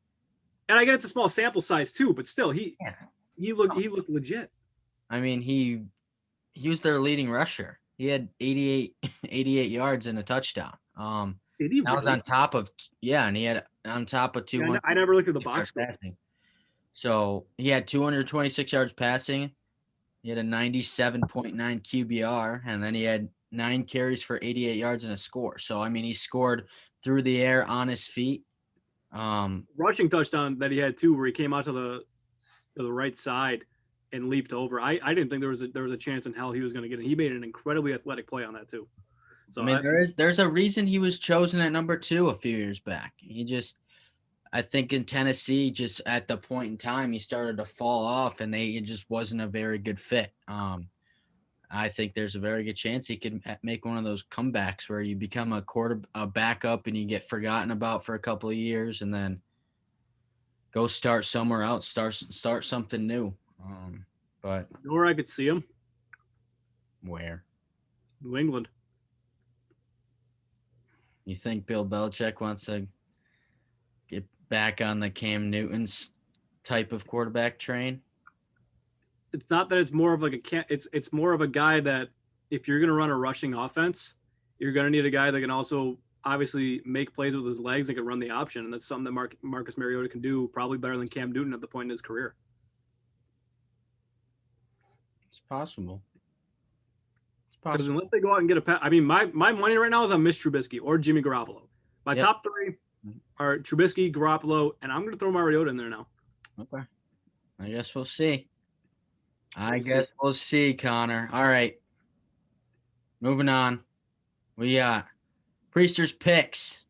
and I get it's a small sample size too, but still, he looked legit. I mean, he was their leading rusher. He had 88 yards and a touchdown. Did he? That was on top of and he had on top of 200. I never looked at the box score. So he had 226 yards passing. He had a 97.9 QBR, and then he had 9 carries for 88 yards and a score. So, I mean, he scored through the air on his feet. Rushing touchdown that he had too, where he came out to the right side and leaped over. I didn't think there was a chance in hell he was going to get it. He made an incredibly athletic play on that too. So I mean, there's a reason he was chosen at number 2 a few years back. I think in Tennessee, just at the point in time, he started to fall off, and it just wasn't a very good fit. I think there's a very good chance he could make one of those comebacks where you become a backup and you get forgotten about for a couple of years, and then go start somewhere else, start something new. But you know where I could see him? Where? New England. You think Bill Belichick wants to get back on the Cam Newton's type of quarterback train? It's not that it's more of it's more of a guy that if you're going to run a rushing offense, you're going to need a guy that can also obviously make plays with his legs and can run the option. And that's something that Marcus Mariota can do probably better than Cam Newton at the point in his career. It's possible. Because unless they go out and get I mean, my money right now is on Mitch Trubisky or Jimmy Garoppolo. My top 3 are Trubisky, Garoppolo, and I'm going to throw Mariota in there now. Okay. I guess we'll see. We'll see, Connor. All right. Moving on. We got Priester's picks.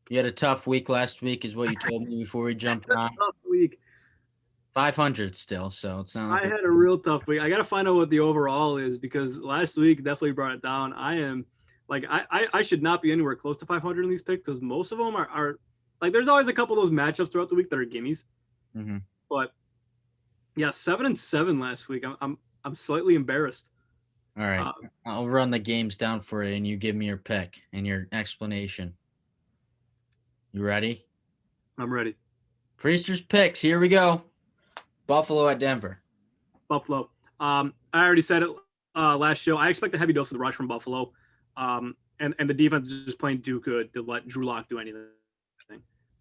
You had a tough week last week, is what you told me before we jumped on. Tough week. 500 still, so it's not. I had a real tough week. I got to find out what the overall is because last week definitely brought it down. I am I should not be anywhere close to 500 in these picks because most of them are there's always a couple of those matchups throughout the week that are gimmies. Mm-hmm. But yeah, 7-7 last week. I'm slightly embarrassed. All right, I'll run the games down for you, and you give me your pick and your explanation. You ready? I'm ready. Priester's picks. Here we go. Buffalo at Denver. Buffalo. I already said it last show. I expect a heavy dose of the rush from Buffalo. And the defense is just playing too good to let Drew Lock do anything.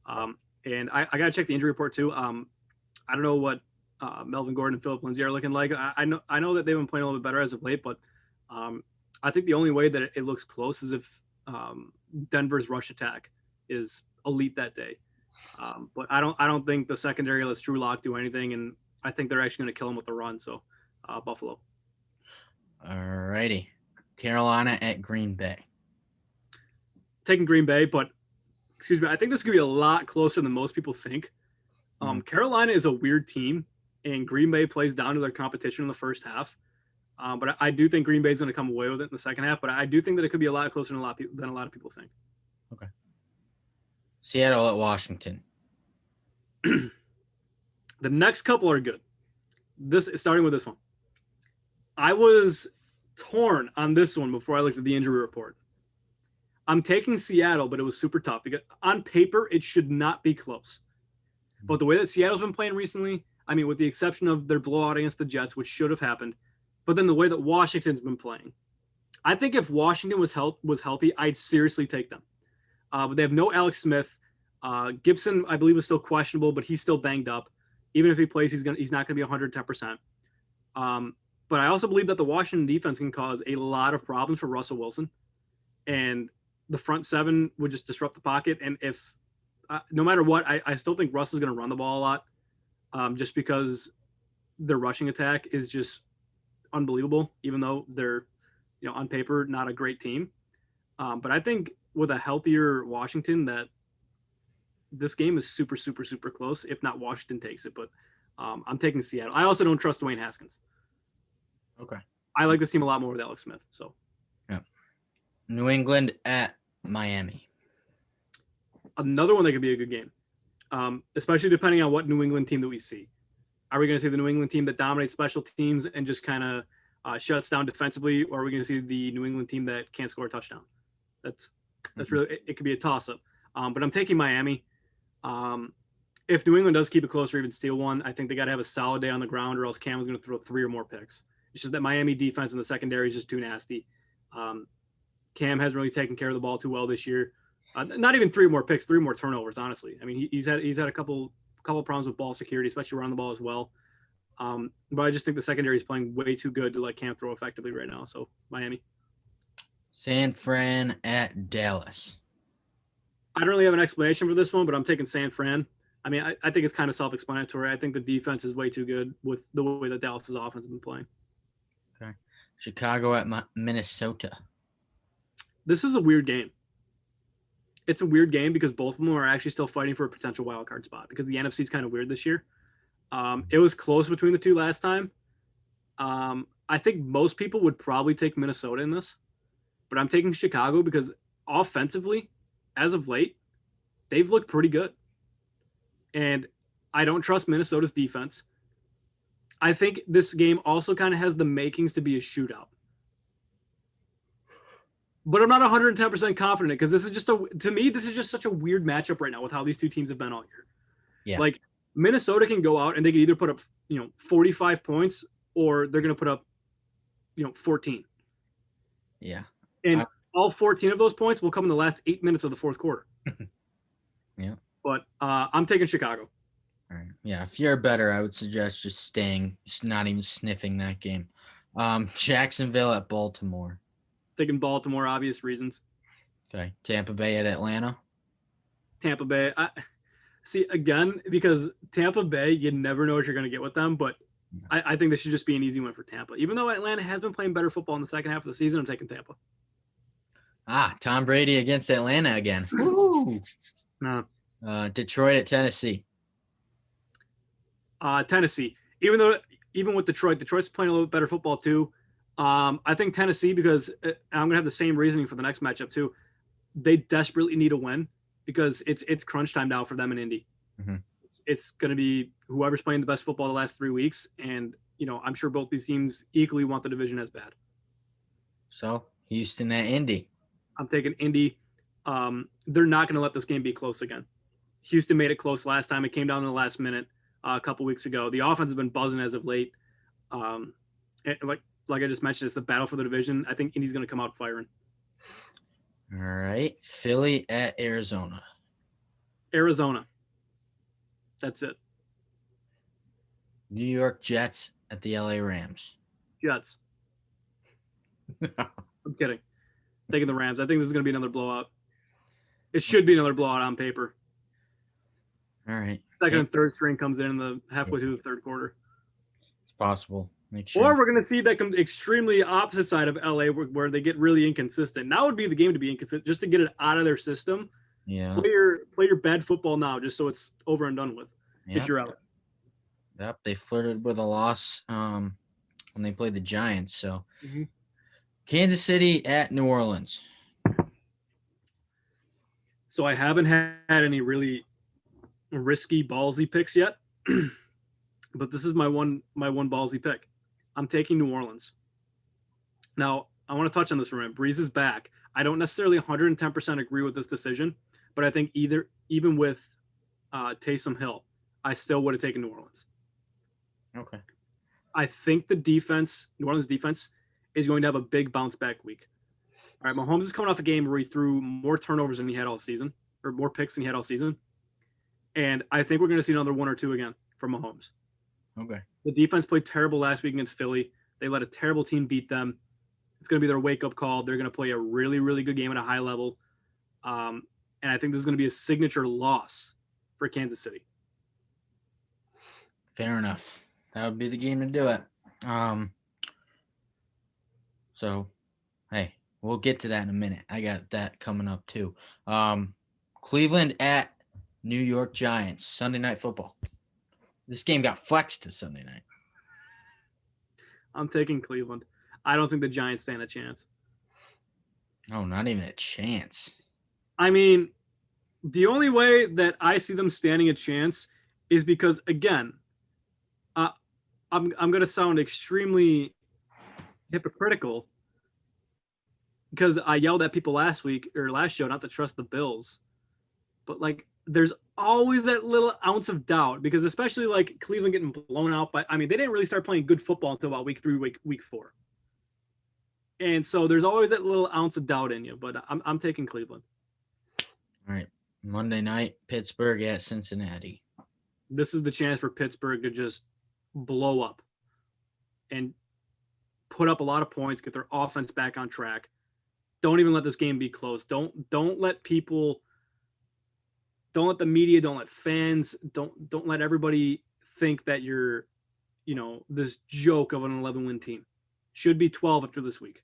And I got to check the injury report too. I don't know what Melvin Gordon and Philip Lindsay are looking like. I know that they've been playing a little bit better as of late, but I think the only way that it looks close is if Denver's rush attack is elite that day. But I don't think the secondary lets Drew Lock do anything, and I think they're actually going to kill him with the run. So Buffalo. All righty. Carolina at Green Bay. Taking Green Bay, but excuse me, I think this could be a lot closer than most people think. Carolina is a weird team, and Green Bay plays down to their competition in the first half. But I do think Green Bay is going to come away with it in the second half. But I do think that it could be a lot closer than a lot of people think. Okay. Seattle at Washington. The next couple are good. Starting with this one. I was torn on this one before I looked at the injury report. I'm taking Seattle, but it was super tough because on paper it should not be close. But the way that Seattle's been playing recently, I mean, with the exception of their blowout against the Jets, which should have happened, but then the way that Washington's been playing, I think if Washington was healthy, I'd seriously take them. But they have no Alex Smith. Gibson, I believe, is still questionable, but he's still banged up. Even if he plays, he's not going to be 110%. But I also believe that the Washington defense can cause a lot of problems for Russell Wilson, and the front seven would just disrupt the pocket. And if no matter what, I still think Russ is going to run the ball a lot, just because their rushing attack is just unbelievable, even though they're, on paper, not a great team. But I think with a healthier Washington, that this game is super, super, super close. If not, Washington takes it. But I'm taking Seattle. I also don't trust Dwayne Haskins. Okay. I like this team a lot more with Alex Smith. So, yeah. New England at Miami. Another one that could be a good game, especially depending on what New England team that we see. Are we going to see the New England team that dominates special teams and just kind of shuts down defensively, or are we going to see the New England team that can't score a touchdown? That's really it could be a toss-up. But I'm taking Miami. If New England does keep it close or even steal one, I think they got to have a solid day on the ground, or else Cam is going to throw 3 or more picks. It's just that Miami defense in the secondary is just too nasty. Cam hasn't really taken care of the ball too well this year. Not even 3 more picks, 3 more turnovers, honestly. I mean, he's had a couple problems with ball security, especially around the ball as well. But I just think the secondary is playing way too good to let Cam throw effectively right now. So Miami. San Fran at Dallas. I don't really have an explanation for this one, but I'm taking San Fran. I mean, I think it's kind of self-explanatory. I think the defense is way too good with the way that Dallas's offense has been playing. Okay. Chicago at Minnesota. This is a weird game. It's a weird game because both of them are actually still fighting for a potential wild card spot because the NFC is kind of weird this year. It was close between the two last time. I think most people would probably take Minnesota in this, but I'm taking Chicago because offensively, as of late, they've looked pretty good. And I don't trust Minnesota's defense. I think this game also kind of has the makings to be a shootout. But I'm not 110% confident because this is just such a weird matchup right now with how these two teams have been all year. Yeah. Like Minnesota can go out and they can either put up, 45 points or they're going to put up, 14. Yeah. And all 14 of those points will come in the last 8 minutes of the fourth quarter. Yeah. But I'm taking Chicago. All right. Yeah. If you're better, I would suggest just not even sniffing that game. Jacksonville at Baltimore. Taking Baltimore, obvious reasons. Okay. Tampa Bay at Atlanta. Tampa Bay. See, again, because Tampa Bay, you never know what you're going to get with them, but I think this should just be an easy win for Tampa. Even though Atlanta has been playing better football in the second half of the season, I'm taking Tampa. Tom Brady against Atlanta again. Woo! No. Detroit at Tennessee. Tennessee. Even with Detroit's playing a little bit better football too. I think Tennessee, because I'm going to have the same reasoning for the next matchup too. They desperately need a win because it's crunch time now for them in Indy. Mm-hmm. It's going to be whoever's playing the best football the last 3 weeks. And, I'm sure both these teams equally want the division as bad. So Houston at Indy. I'm taking Indy. They're not going to let this game be close again. Houston made it close last time. It came down in the last minute a couple weeks ago. The offense has been buzzing as of late. And like I just mentioned, it's the battle for the division. I think Indy's going to come out firing. All right. Philly at Arizona. Arizona. That's it. New York Jets at the LA Rams. Jets. I'm kidding. Taking the Rams. I think this is going to be another blowout. It should be another blowout on paper. All right. Second and third string comes in the halfway through the third quarter. It's possible. Make sure. Or we're going to see that come extremely opposite side of LA where they get really inconsistent. Now would be the game to be inconsistent, just to get it out of their system. Yeah. Play your bad football now, just so it's over and done with. If you're out. Yep. They flirted with a loss when they played the Giants. So Kansas City at New Orleans. So I haven't had any really risky ballsy picks yet, but this is my one ballsy pick. I'm taking New Orleans. Now I want to touch on this for a minute. Breeze is back. I don't necessarily 110% agree with this decision, but I think even with Taysom Hill, I still would have taken New Orleans. Okay. I think New Orleans defense is going to have a big bounce back week. All right, Mahomes is coming off a game where he threw more turnovers than he had all season, or more picks than he had all season. And I think we're going to see another one or two again from Mahomes. Okay. The defense played terrible last week against Philly. They let a terrible team beat them. It's going to be their wake-up call. They're going to play a really, really good game at a high level. And I think this is going to be a signature loss for Kansas City. Fair enough. That would be the game to do it. So, hey, we'll get to that in a minute. I got that coming up too. Cleveland at New York Giants, Sunday Night Football. This game got flexed to Sunday night. I'm taking Cleveland. I don't think the Giants stand a chance. Oh, not even a chance. I mean, the only way that I see them standing a chance is because, again, I'm going to sound extremely hypocritical because I yelled at people last show not to trust the Bills. But, like, there's always that little ounce of doubt because especially, like, Cleveland getting blown out by – I mean, they didn't really start playing good football until about week 3, week 4. And so there's always that little ounce of doubt in you, but I'm taking Cleveland. All right. Monday night, Pittsburgh at Cincinnati. This is the chance for Pittsburgh to just blow up and put up a lot of points, get their offense back on track. Don't even let this game be close. Don't let people, don't let the media, don't let fans, don't let everybody think that you're, this joke of an 11-win team. Should be 12 after this week.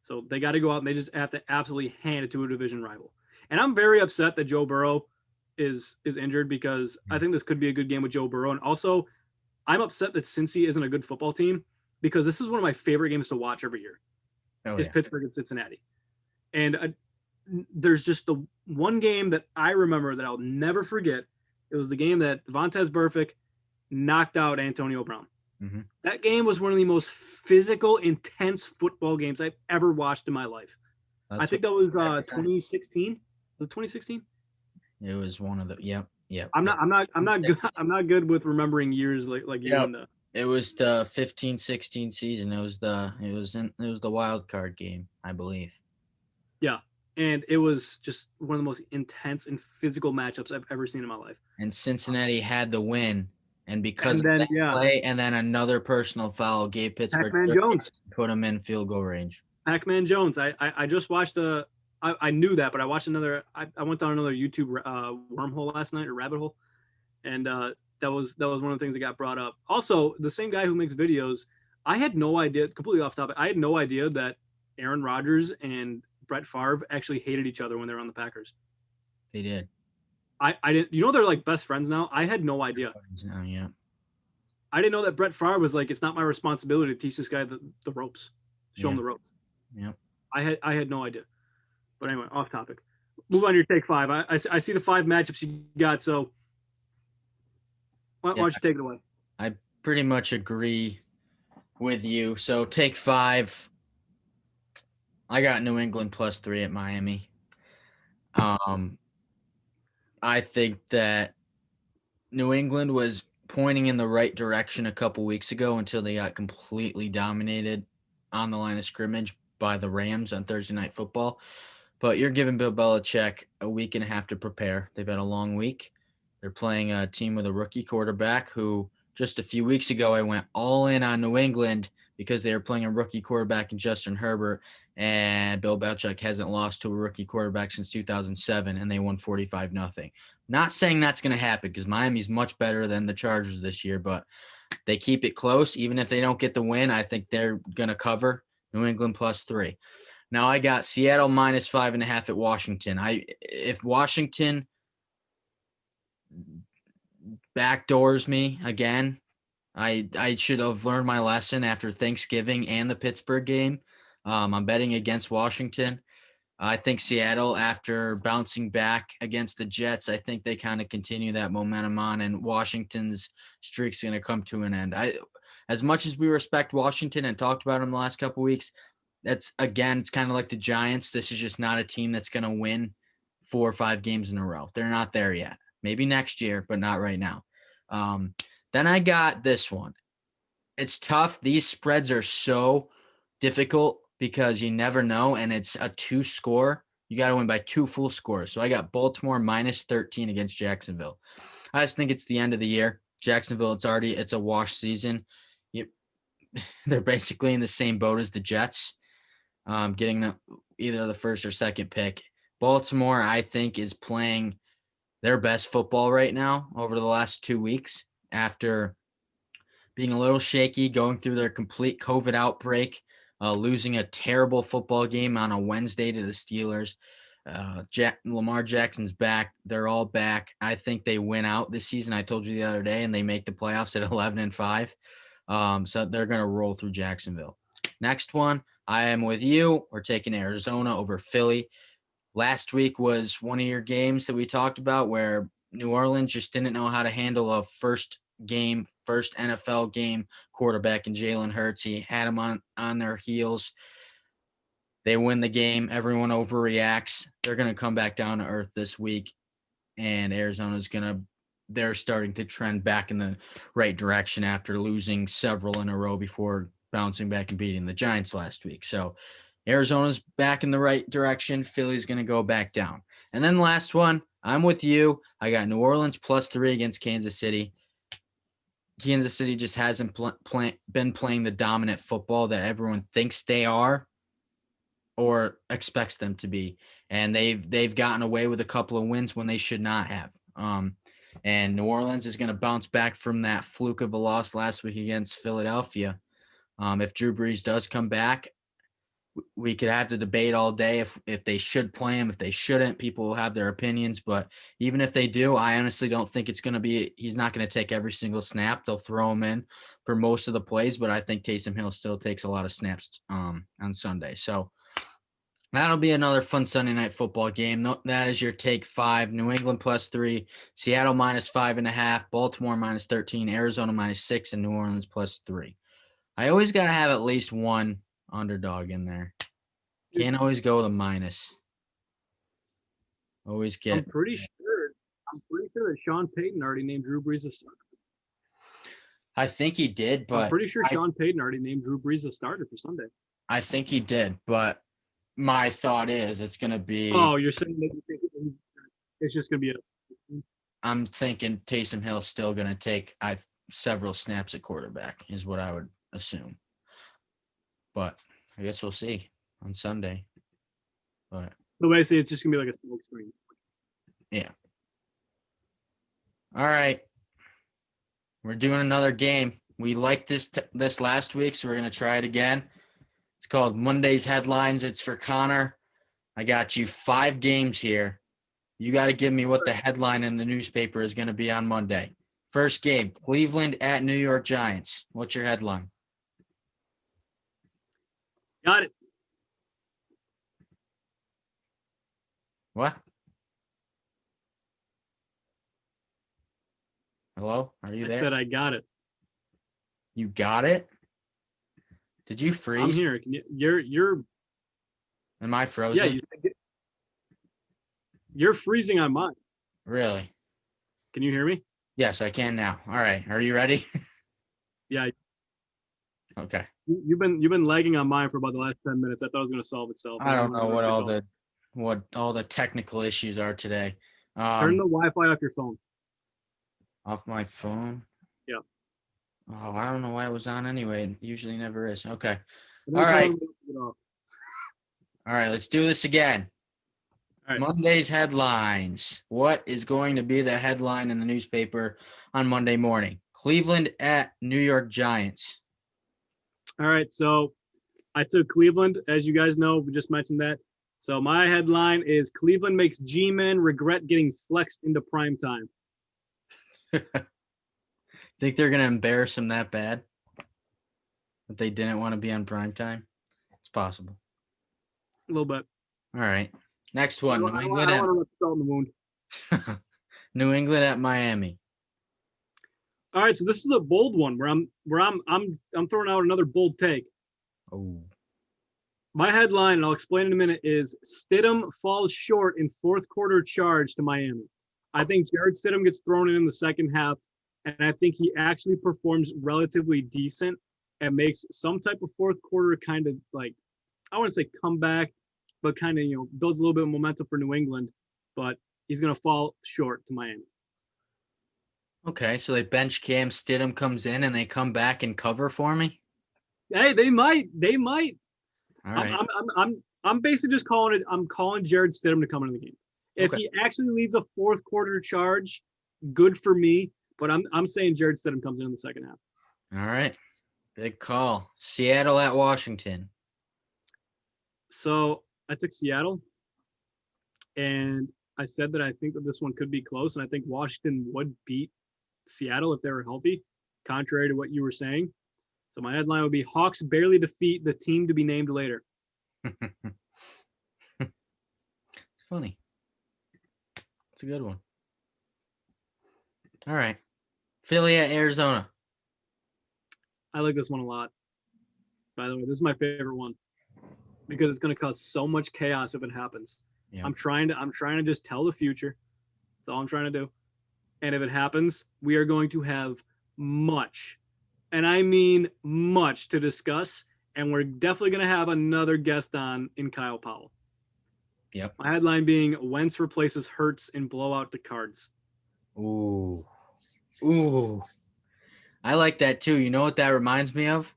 So they got to go out and they just have to absolutely hand it to a division rival. And I'm very upset that Joe Burrow is injured because I think this could be a good game with Joe Burrow. And also, I'm upset that Cincy isn't a good football team because this is one of my favorite games to watch every year. Pittsburgh and Cincinnati. And there's just the one game that I remember that I'll never forget. It was the game that Vontaze Burfict knocked out Antonio Brown. Mm-hmm. That game was one of the most physical, intense football games I've ever watched in my life. I think that was 2016. Was it 2016? It was one of the yep. I'm not good with remembering years like you. Yep. It was the 15-16 season. It was the wild card game, I believe. Yeah, and it was just one of the most intense and physical matchups I've ever seen in my life. And Cincinnati had the win, and because of that play, and then another personal foul gave Pittsburgh Pac-Man Jones put him in field goal range. Pac-Man Jones. I just watched I knew that, but I watched another. I went down another YouTube wormhole last night or rabbit hole, and that was one of the things that got brought up. Also, the same guy who makes videos, I had no idea. Completely off topic. I had no idea that Aaron Rodgers and Brett Favre actually hated each other when they were on the Packers. They did. I didn't. They're like best friends now. I had no idea. Oh, yeah. I didn't know that Brett Favre was like, it's not my responsibility to teach this guy the ropes, show him the ropes. Yeah. I had no idea. But anyway, off topic. Move on to your take 5. I see the 5 matchups you got, so why don't you take it away? I pretty much agree with you. So take 5. I got New England +3 at Miami. I think that New England was pointing in the right direction a couple weeks ago until they got completely dominated on the line of scrimmage by the Rams on Thursday Night Football. But you're giving Bill Belichick a week and a half to prepare. They've had a long week. They're playing a team with a rookie quarterback who just a few weeks ago I went all in on New England because they were playing a rookie quarterback in Justin Herbert, and Bill Belichick hasn't lost to a rookie quarterback since 2007, and they won 45-0. Not saying that's going to happen because Miami's much better than the Chargers this year, but they keep it close. Even if they don't get the win, I think they're going to cover. New England +3. Now I got Seattle -5.5 at Washington. If Washington backdoors me again, I should have learned my lesson after Thanksgiving and the Pittsburgh game. I'm betting against Washington. I think Seattle, after bouncing back against the Jets, I think they kind of continue that momentum on, and Washington's streak's going to come to an end. As much as we respect Washington and talked about them the last couple of weeks, it's kind of like the Giants. This is just not a team that's going to win 4 or 5 games in a row. They're not there yet. Maybe next year, but not right now. Then I got this one. It's tough. These spreads are so difficult because you never know, and it's a 2-score. You got to win by 2 full scores. So I got Baltimore -13 against Jacksonville. I just think it's the end of the year. Jacksonville, it's a wash season. They're basically in the same boat as the Jets, getting either the first or second pick. Baltimore, I think, is playing their best football right now over the last 2 weeks after being a little shaky, going through their complete COVID outbreak, losing a terrible football game on a Wednesday to the Steelers. Lamar Jackson's back. They're all back. I think they win out this season. I told you the other day, and they make the playoffs at 11-5. So they're going to roll through Jacksonville. Next one, I am with you. We're taking Arizona over Philly. Last week was one of your games that we talked about where New Orleans just didn't know how to handle a first NFL game quarterback in Jalen Hurts. He had him on their heels. They win the game. Everyone overreacts. They're going to come back down to earth this week, and they're starting to trend back in the right direction after losing several in a row before bouncing back and beating the Giants last week. So Arizona's back in the right direction. Philly's going to go back down. And then last one, I'm with you. I got New Orleans +3 against Kansas City. Kansas City just hasn't been playing the dominant football that everyone thinks they are or expects them to be. And they've gotten away with a couple of wins when they should not have. And New Orleans is going to bounce back from that fluke of a loss last week against Philadelphia. If Drew Brees does come back, we could have the debate all day if they should play him, if they shouldn't. People will have their opinions, but even if they do, I honestly don't think he's not going to take every single snap. They'll throw him in for most of the plays, but I think Taysom Hill still takes a lot of snaps on Sunday. So that'll be another fun Sunday night football game. That is your take 5. New England +3, Seattle -5.5, Baltimore -13, Arizona -6, and New Orleans +3. I always got to have at least one underdog in there. Can't always go with a minus. I'm pretty sure that Sean Payton already named Drew Brees a starter. I think he did, but I'm pretty sure Sean Payton already named Drew Brees a starter for Sunday. I think he did, but my thought is it's going to be. Oh, you're saying that you think it's just going to be I'm thinking Taysom Hill's still going to take several snaps at quarterback is what I would assume. But I guess we'll see on Sunday. But So basically, it's just going to be like a smoke screen. Yeah. All right. We're doing another game. We liked this last week, so we're going to try it again. It's called Monday's Headlines. It's for Connor. I got you 5 games here. You got to give me what the headline in the newspaper is going to be on Monday. First game, Cleveland at New York Giants. What's your headline? Got it. What? Hello? Are you there? I said I got it. You got it? Did you freeze? I'm here. Can you're Am I frozen? Yeah, you're freezing on mine. Really? Can you hear me? Yes, I can now. All right. Are you ready? Yeah. Okay. You've been lagging on mine for about the last 10 minutes. I thought it was going to solve itself. I don't know what all the technical issues are today. Turn the Wi-Fi off your phone. Off my phone? Yeah. Oh, I don't know why it was on anyway. It usually never is. Okay. No All right. time to get off. All right. Let's do this again. All right. Monday's headlines. What is going to be the headline in the newspaper on Monday morning? Cleveland at New York Giants. All right. So I took Cleveland, as you guys know. We just mentioned that. So my headline is Cleveland makes G-men regret getting flexed into prime time. Think they're going to embarrass them that bad? That they didn't want to be on primetime? It's possible. A little bit. All right. Next one. I don't want to rub salt in the wound. New England at Miami. All right. So this is a bold one where I'm throwing out another bold take. Oh. My headline, and I'll explain in a minute, is Stidham falls short in fourth quarter charge to Miami. I think Jared Stidham gets thrown in the second half, and I think he actually performs relatively decent and makes some type of fourth quarter kind of like, I wouldn't say comeback, but kind of, builds a little bit of momentum for New England, but he's going to fall short to Miami. Okay, so they bench Cam, Stidham comes in, and they come back and cover for me? Hey, they might. All right. I'm basically just calling it. I'm calling Jared Stidham to come into the game. If Okay. he actually leads a fourth quarter charge, good for me. But I'm saying Jared Stidham comes in the second half. All right. Big call. Seattle at Washington. So I took Seattle, and I said that I think that this one could be close, and I think Washington would beat Seattle if they were healthy, contrary to what you were saying. So my headline would be Hawks barely defeat the team to be named later. It's funny. It's a good one. All right. Philly at Arizona. I like this one a lot. By the way, this is my favorite one because it's going to cause so much chaos if it happens. Yeah. I'm trying to just tell the future. That's all I'm trying to do. And if it happens, we are going to have much, and I mean much, to discuss. And we're definitely going to have another guest on in Kyle Powell. Yep. My headline being Wentz replaces Hurts in blowout to Cards. Ooh. I like that too. You know what that reminds me of?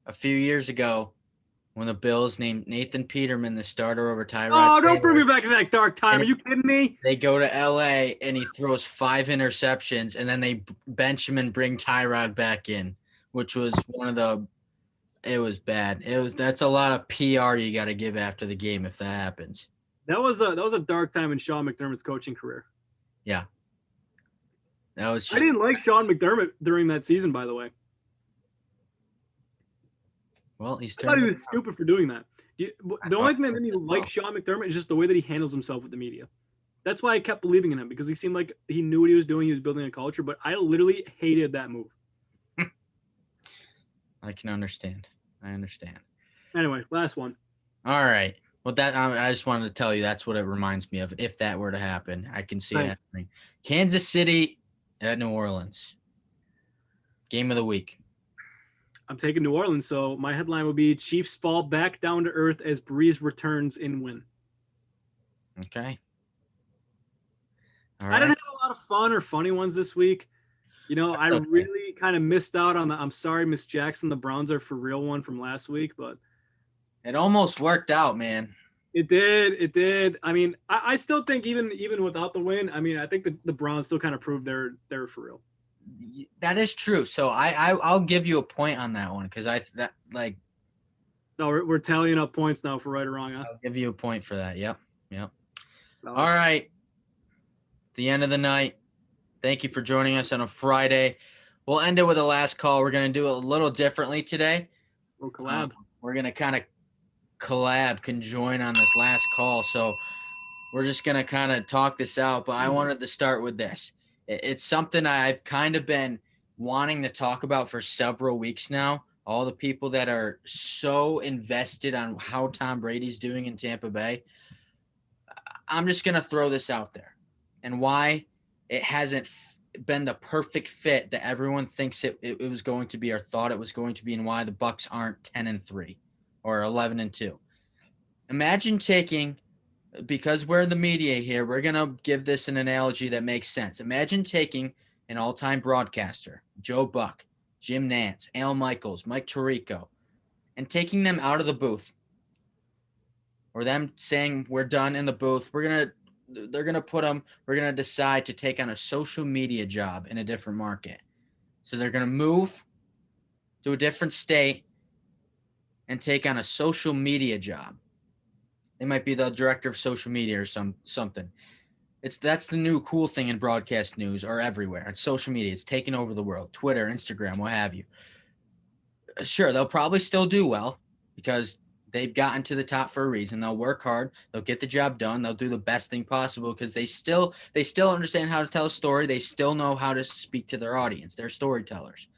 A few years ago when the Bills named Nathan Peterman the starter over Tyrod Oh, don't Taylor. bring me back to that dark time. Are you kidding me? They go to LA and he throws 5 interceptions, and then they bench him and bring Tyrod back in, which was it was bad. That's a lot of PR you got to give after the game if that happens. That was a dark time in Sean McDermott's coaching career. Yeah. That was I didn't like Sean McDermott during that season, by the way. Well, he's I thought he turned. was stupid for doing that. The only thing that made me like Sean McDermott is just the way that he handles himself with the media. That's why I kept believing in him, because he seemed like he knew what he was doing. He was building a culture, but I literally hated that move. I can understand. I understand. Anyway, last one. All right. Well, I just wanted to tell you that's what it reminds me of. If that were to happen, I can see it Nice. happening. Kansas City at New Orleans. Game of the week. I'm taking New Orleans, so my headline would be Chiefs fall back down to earth as Breeze returns in win. Okay. All I right. didn't have a lot of fun or funny ones this week. I okay. really kind of missed out on the I'm sorry, Miss Jackson, the Browns are for real one from last week, but It almost worked out, man. it did. I mean, I still think even without the win, I mean, I think the Browns still kind of proved they're for real. That is true. So I'll give you a point on that one because No, we're tallying up points now for right or wrong, huh? I'll give you a point for that. Yep. No. All right. The end of the night. Thank you for joining us on a Friday. We'll end it with a last call. We're going to do it a little differently today. We'll collab. We're going to kind of conjoin on this last call. So we're just going to kind of talk this out. But I wanted to start with this. It's something I've kind of been wanting to talk about for several weeks now. All the people that are so invested on how Tom Brady's doing in Tampa Bay. I'm just going to throw this out there and why it hasn't been the perfect fit that everyone thinks it was going to be or thought it was going to be, and why the Bucs aren't 10-3 or 11-2. Imagine taking, because we're the media here, we're going to give this an analogy that makes sense. Imagine taking an all-time broadcaster, Joe Buck, Jim Nantz, Al Michaels, Mike Tirico, and taking them out of the booth, or them saying we're done in the booth, we're going to decide to take on a social media job in a different market. So they're going to move to a different state and take on a social media job. They might be the director of social media or something. That's the new cool thing in broadcast news or everywhere. It's social media. It's taking over the world. Twitter, Instagram, what have you. Sure, they'll probably still do well because they've gotten to the top for a reason. They'll work hard. They'll get the job done. They'll do the best thing possible because they still understand how to tell a story. They still know how to speak to their audience. They're storytellers.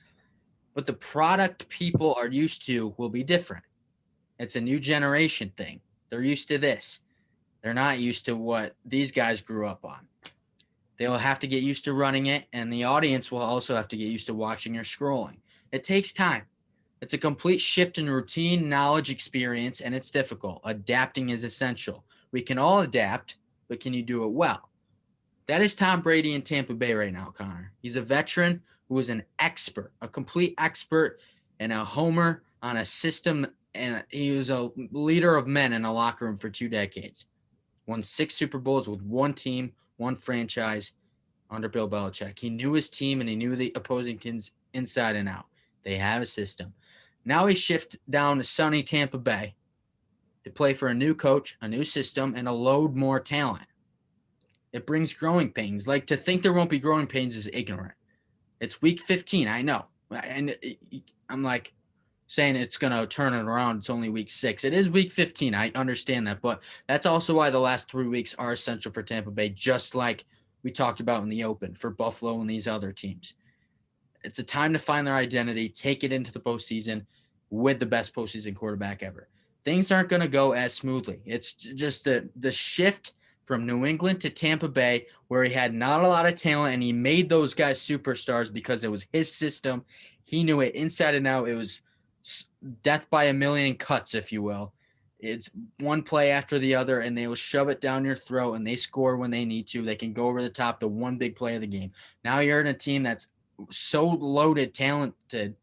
But the product people are used to will be different. It's a new generation thing. They're used to this. They're not used to what these guys grew up on. They'll have to get used to running it, and the audience will also have to get used to watching or scrolling. It takes time. It's a complete shift in routine, knowledge, experience, and it's difficult. Adapting is essential. We can all adapt, but can you do it well? That is Tom Brady in Tampa Bay right now, Connor. He's a veteran who is an expert, a complete expert and a homer on a system, and he was a leader of men in a locker room for 2 decades. Won 6 Super Bowls with one team, one franchise under Bill Belichick. He knew his team and he knew the opposing teams inside and out. They have a system. Now he shifts down to sunny Tampa Bay to play for a new coach, a new system, and a load more talent. It brings growing pains. Like, to think there won't be growing pains is ignorant. It's week 15, I know. And I'm like saying it's going to turn it around. It's only week 6. It is week 15. I understand that. But that's also why the last 3 weeks are essential for Tampa Bay, just like we talked about in the Open for Buffalo and these other teams. It's a time to find their identity, take it into the postseason with the best postseason quarterback ever. Things aren't going to go as smoothly. It's just the shift from New England to Tampa Bay, where he had not a lot of talent, and he made those guys superstars because it was his system. He knew it inside and out. It was death by a million cuts, if you will. It's one play after the other, and they will shove it down your throat, and they score when they need to. They can go over the top, the one big play of the game. Now you're in a team that's so loaded, talented,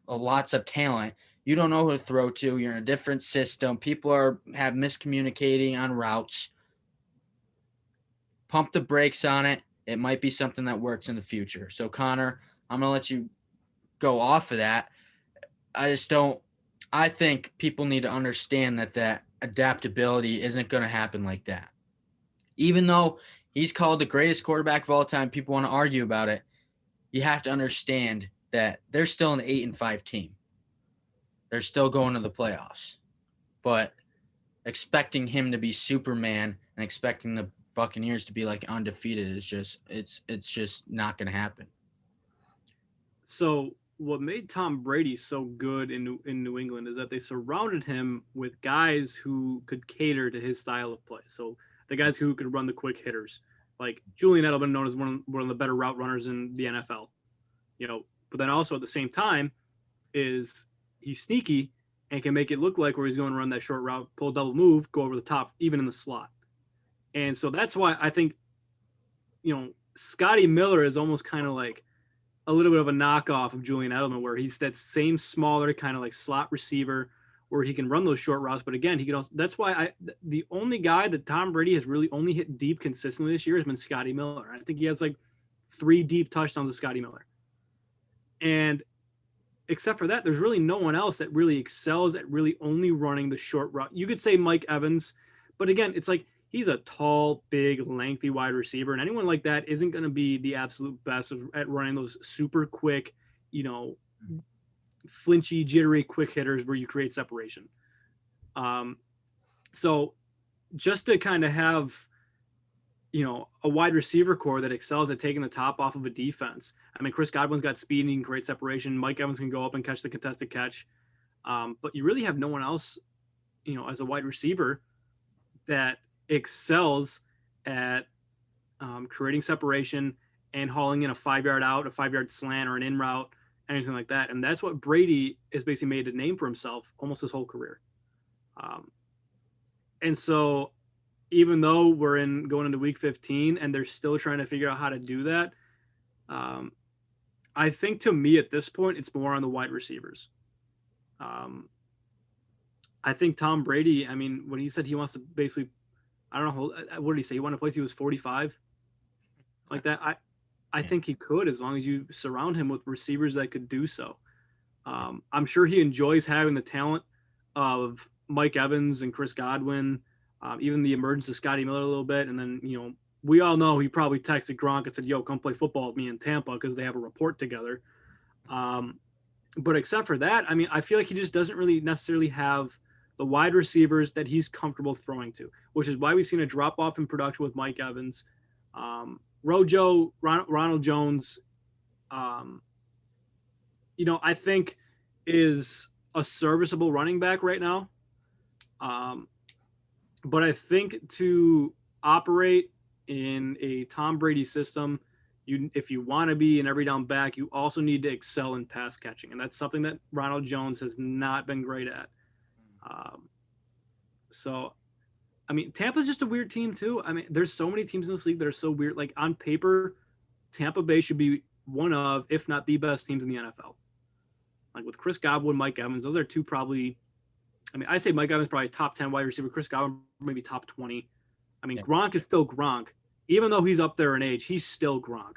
lots of talent. You don't know who to throw to. You're in a different system. People have miscommunicating on routes. Pump the brakes on it. It might be something that works in the future. So, Connor, I'm going to let you go off of that. I think people need to understand that adaptability isn't going to happen like that. Even though he's called the greatest quarterback of all time, people want to argue about it. You have to understand that they're still an 8-5 team. They're still going to the playoffs. But expecting him to be Superman and expecting the Buccaneers to be like undefeated is just it's just not going to happen. So what made Tom Brady so good in New England is that they surrounded him with guys who could cater to his style of play. So the guys who could run the quick hitters, like Julian Edelman, known as one of the better route runners in the NFL. But then also at the same time he's sneaky and can make it look like where he's going to run that short route, pull a double move, go over the top, even in the slot. And so that's why I think, Scotty Miller is almost kind of like a little bit of a knockoff of Julian Edelman, where he's that same smaller kind of like slot receiver where he can run those short routes. But again, he can also, that's why the only guy that Tom Brady has really only hit deep consistently this year has been Scotty Miller. I think he has like 3 deep touchdowns of Scotty Miller. And except for that, there's really no one else that really excels at really only running the short route. You could say Mike Evans, but again, it's like he's a tall, big, lengthy wide receiver, and anyone like that isn't going to be the absolute best at running those super quick, flinchy, jittery, quick hitters where you create separation. So just to kind of have, a wide receiver core that excels at taking the top off of a defense. I mean, Chris Godwin's got speed and he can create separation. Mike Evans can go up and catch the contested catch. But you really have no one else, as a wide receiver that excels at creating separation and hauling in a 5-yard out, a 5-yard slant, or an in route, anything like that. And that's what Brady has basically made a name for himself almost his whole career. And so even though we're going into week 15 and they're still trying to figure out how to do that, I think to me at this point, it's more on the wide receivers. I think Tom Brady, I mean, when he said he wants to basically, I don't know, what did he say? He wanted to play till he was 45? Like that. I think he could, as long as you surround him with receivers that could do so. I'm sure he enjoys having the talent of Mike Evans and Chris Godwin, even the emergence of Scotty Miller a little bit. And then, we all know he probably texted Gronk and said, yo, come play football with me in Tampa because they have a report together. But except for that, I mean, I feel like he just doesn't really necessarily have the wide receivers that he's comfortable throwing to, which is why we've seen a drop off in production with Mike Evans. Rojo, Ronald Jones, I think is a serviceable running back right now. But I think to operate in a Tom Brady system, if you want to be an every down back, you also need to excel in pass catching. And that's something that Ronald Jones has not been great at. So, I mean, Tampa's just a weird team too. I mean, there's so many teams in this league that are so weird. Like on paper, Tampa Bay should be one of, if not the best teams in the NFL. Like with Chris Godwin, Mike Evans, those are two probably. I mean, I'd say Mike Evans probably top 10 wide receiver. Chris Godwin maybe top 20. I mean, Gronk is still Gronk. Even though he's up there in age, he's still Gronk.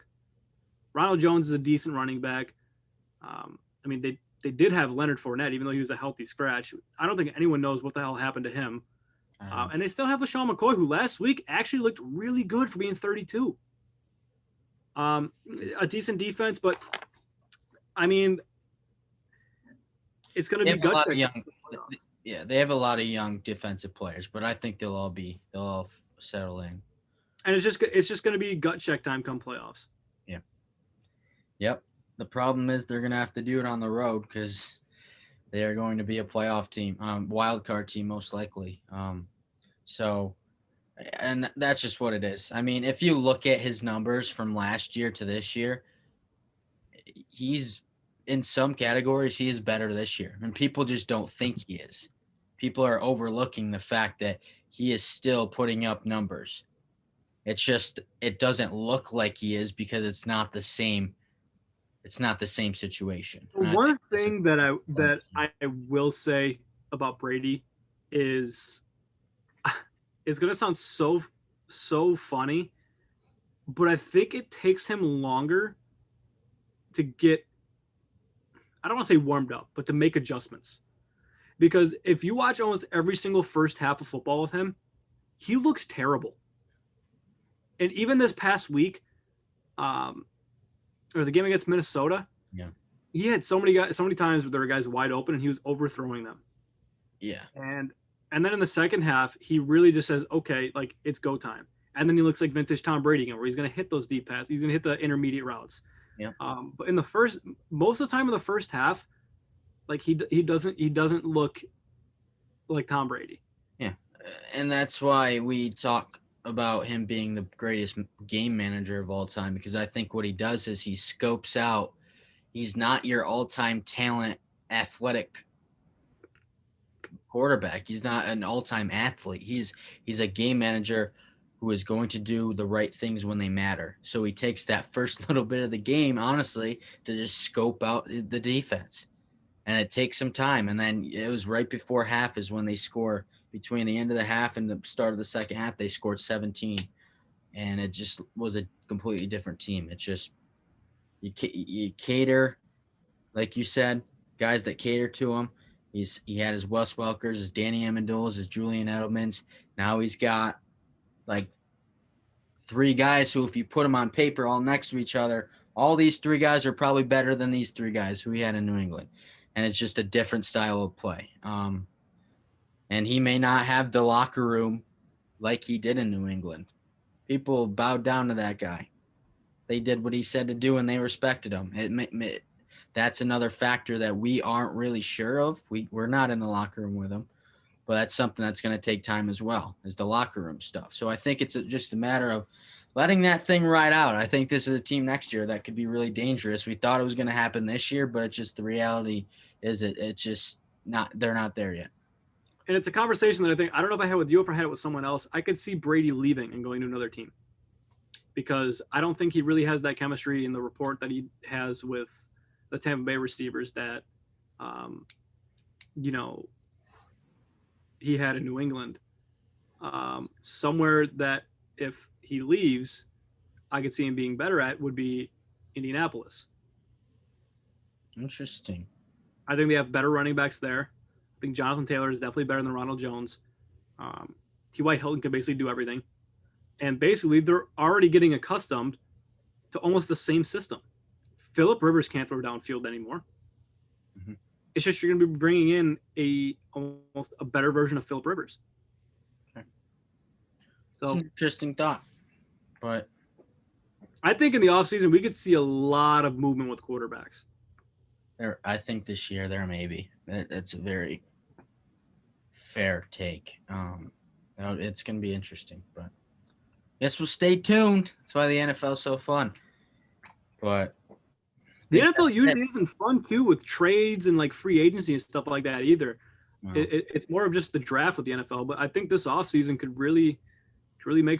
Ronald Jones is a decent running back. I mean, they did have Leonard Fournette, even though he was a healthy scratch. I don't think anyone knows what the hell happened to him. And they still have LaShawn McCoy, who last week actually looked really good for being 32. A decent defense, but I mean, it's going to be gut check. Yeah, they have a lot of young defensive players, but I think they'll all settle in. And it's just going to be gut check time come playoffs. Yeah. Yep. The problem is they're going to have to do it on the road because they are going to be a playoff team, wild card team most likely. So, and that's just what it is. I mean, if you look at his numbers from last year to this year, he's in some categories he is better this year, and people just don't think he is. People are overlooking the fact that he is still putting up numbers. It's just it doesn't look like he is because it's not the same. It's not the same situation. One thing that I will say about Brady is it's going to sound so funny, but I think it takes him longer to get, I don't want to say warmed up, but to make adjustments. Because if you watch almost every single first half of football with him, he looks terrible. And even this past week, or the game against Minnesota, he had so many times where there were guys wide open and he was overthrowing them. Yeah. And then in the second half, he really just says, okay, like it's go time. And then he looks like vintage Tom Brady again, where he's going to hit those deep passes. He's going to hit the intermediate routes. Yeah. But in most of the time in the first half, like he doesn't look like Tom Brady. Yeah. And that's why we talk about him being the greatest game manager of all time, because I think what he does is he scopes out. He's not your all-time talent, athletic quarterback. He's not an all-time athlete. He's a game manager who is going to do the right things when they matter. So he takes that first little bit of the game, honestly, to just scope out the defense. And it takes some time. And then it was right before half is when they score. Between the end of the half and the start of the second half, they scored 17. And it just was a completely different team. It's just you cater, like you said, guys that cater to him. He had his Wes Welkers, his Danny Amendol's, his Julian Edelman's. Now he's got like three guys who, if you put them on paper all next to each other, all these three guys are probably better than these three guys who he had in New England. And it's just a different style of play. And he may not have the locker room like he did in New England. People bowed down to that guy. They did what he said to do, and they respected him. That's another factor that we aren't really sure of. We're not in the locker room with him. But that's something that's going to take time as well, is the locker room stuff. So I think it's just a matter of letting that thing ride out. I think this is a team next year that could be really dangerous. We thought it was going to happen this year, but it's just the reality is it's just not – they're not there yet. And it's a conversation that I don't know if I had with you or if I had it with someone else. I could see Brady leaving and going to another team because I don't think he really has that chemistry in the report that he has with the Tampa Bay receivers that, he had in New England. Somewhere that if he leaves, I could see him being better at would be Indianapolis. Interesting. I think they have better running backs there. I think Jonathan Taylor is definitely better than Ronald Jones. T.Y. Hilton can basically do everything. And basically, they're already getting accustomed to almost the same system. Phillip Rivers can't throw downfield anymore. Mm-hmm. It's just you're going to be bringing in almost a better version of Phillip Rivers. Okay. So, it's an interesting thought. But I think in the offseason, we could see a lot of movement with quarterbacks. I think this year there may be. That's a very fair take. It's going to be interesting, but guess we'll stay tuned. That's why the NFL is so fun. But the NFL usually isn't fun too with trades and like free agency and stuff like that either. Wow. It's more of just the draft with the NFL. But I think this offseason could really make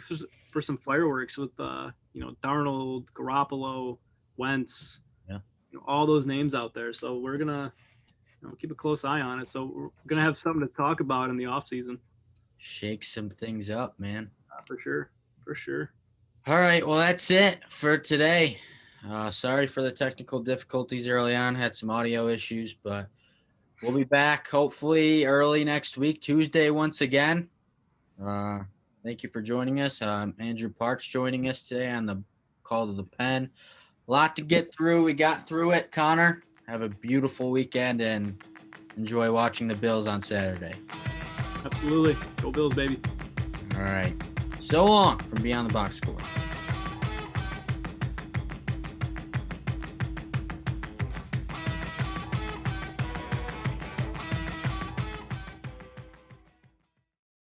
for some fireworks with Darnold, Garoppolo, Wentz. All those names out there. So we're gonna keep a close eye on it. So we're gonna have something to talk about in the offseason. Shake some things up, man. For sure. All right, well that's it for today. Sorry for the technical difficulties early on. Had some audio issues, but we'll be back hopefully early next week, Tuesday once again. Thank you for joining us. Andrew Parks joining us today on the Call to the Pen. A lot to get through. We got through it. Connor, have a beautiful weekend and enjoy watching the Bills on Saturday. Absolutely. Go Bills, baby. All right. So long from Beyond the Box Score.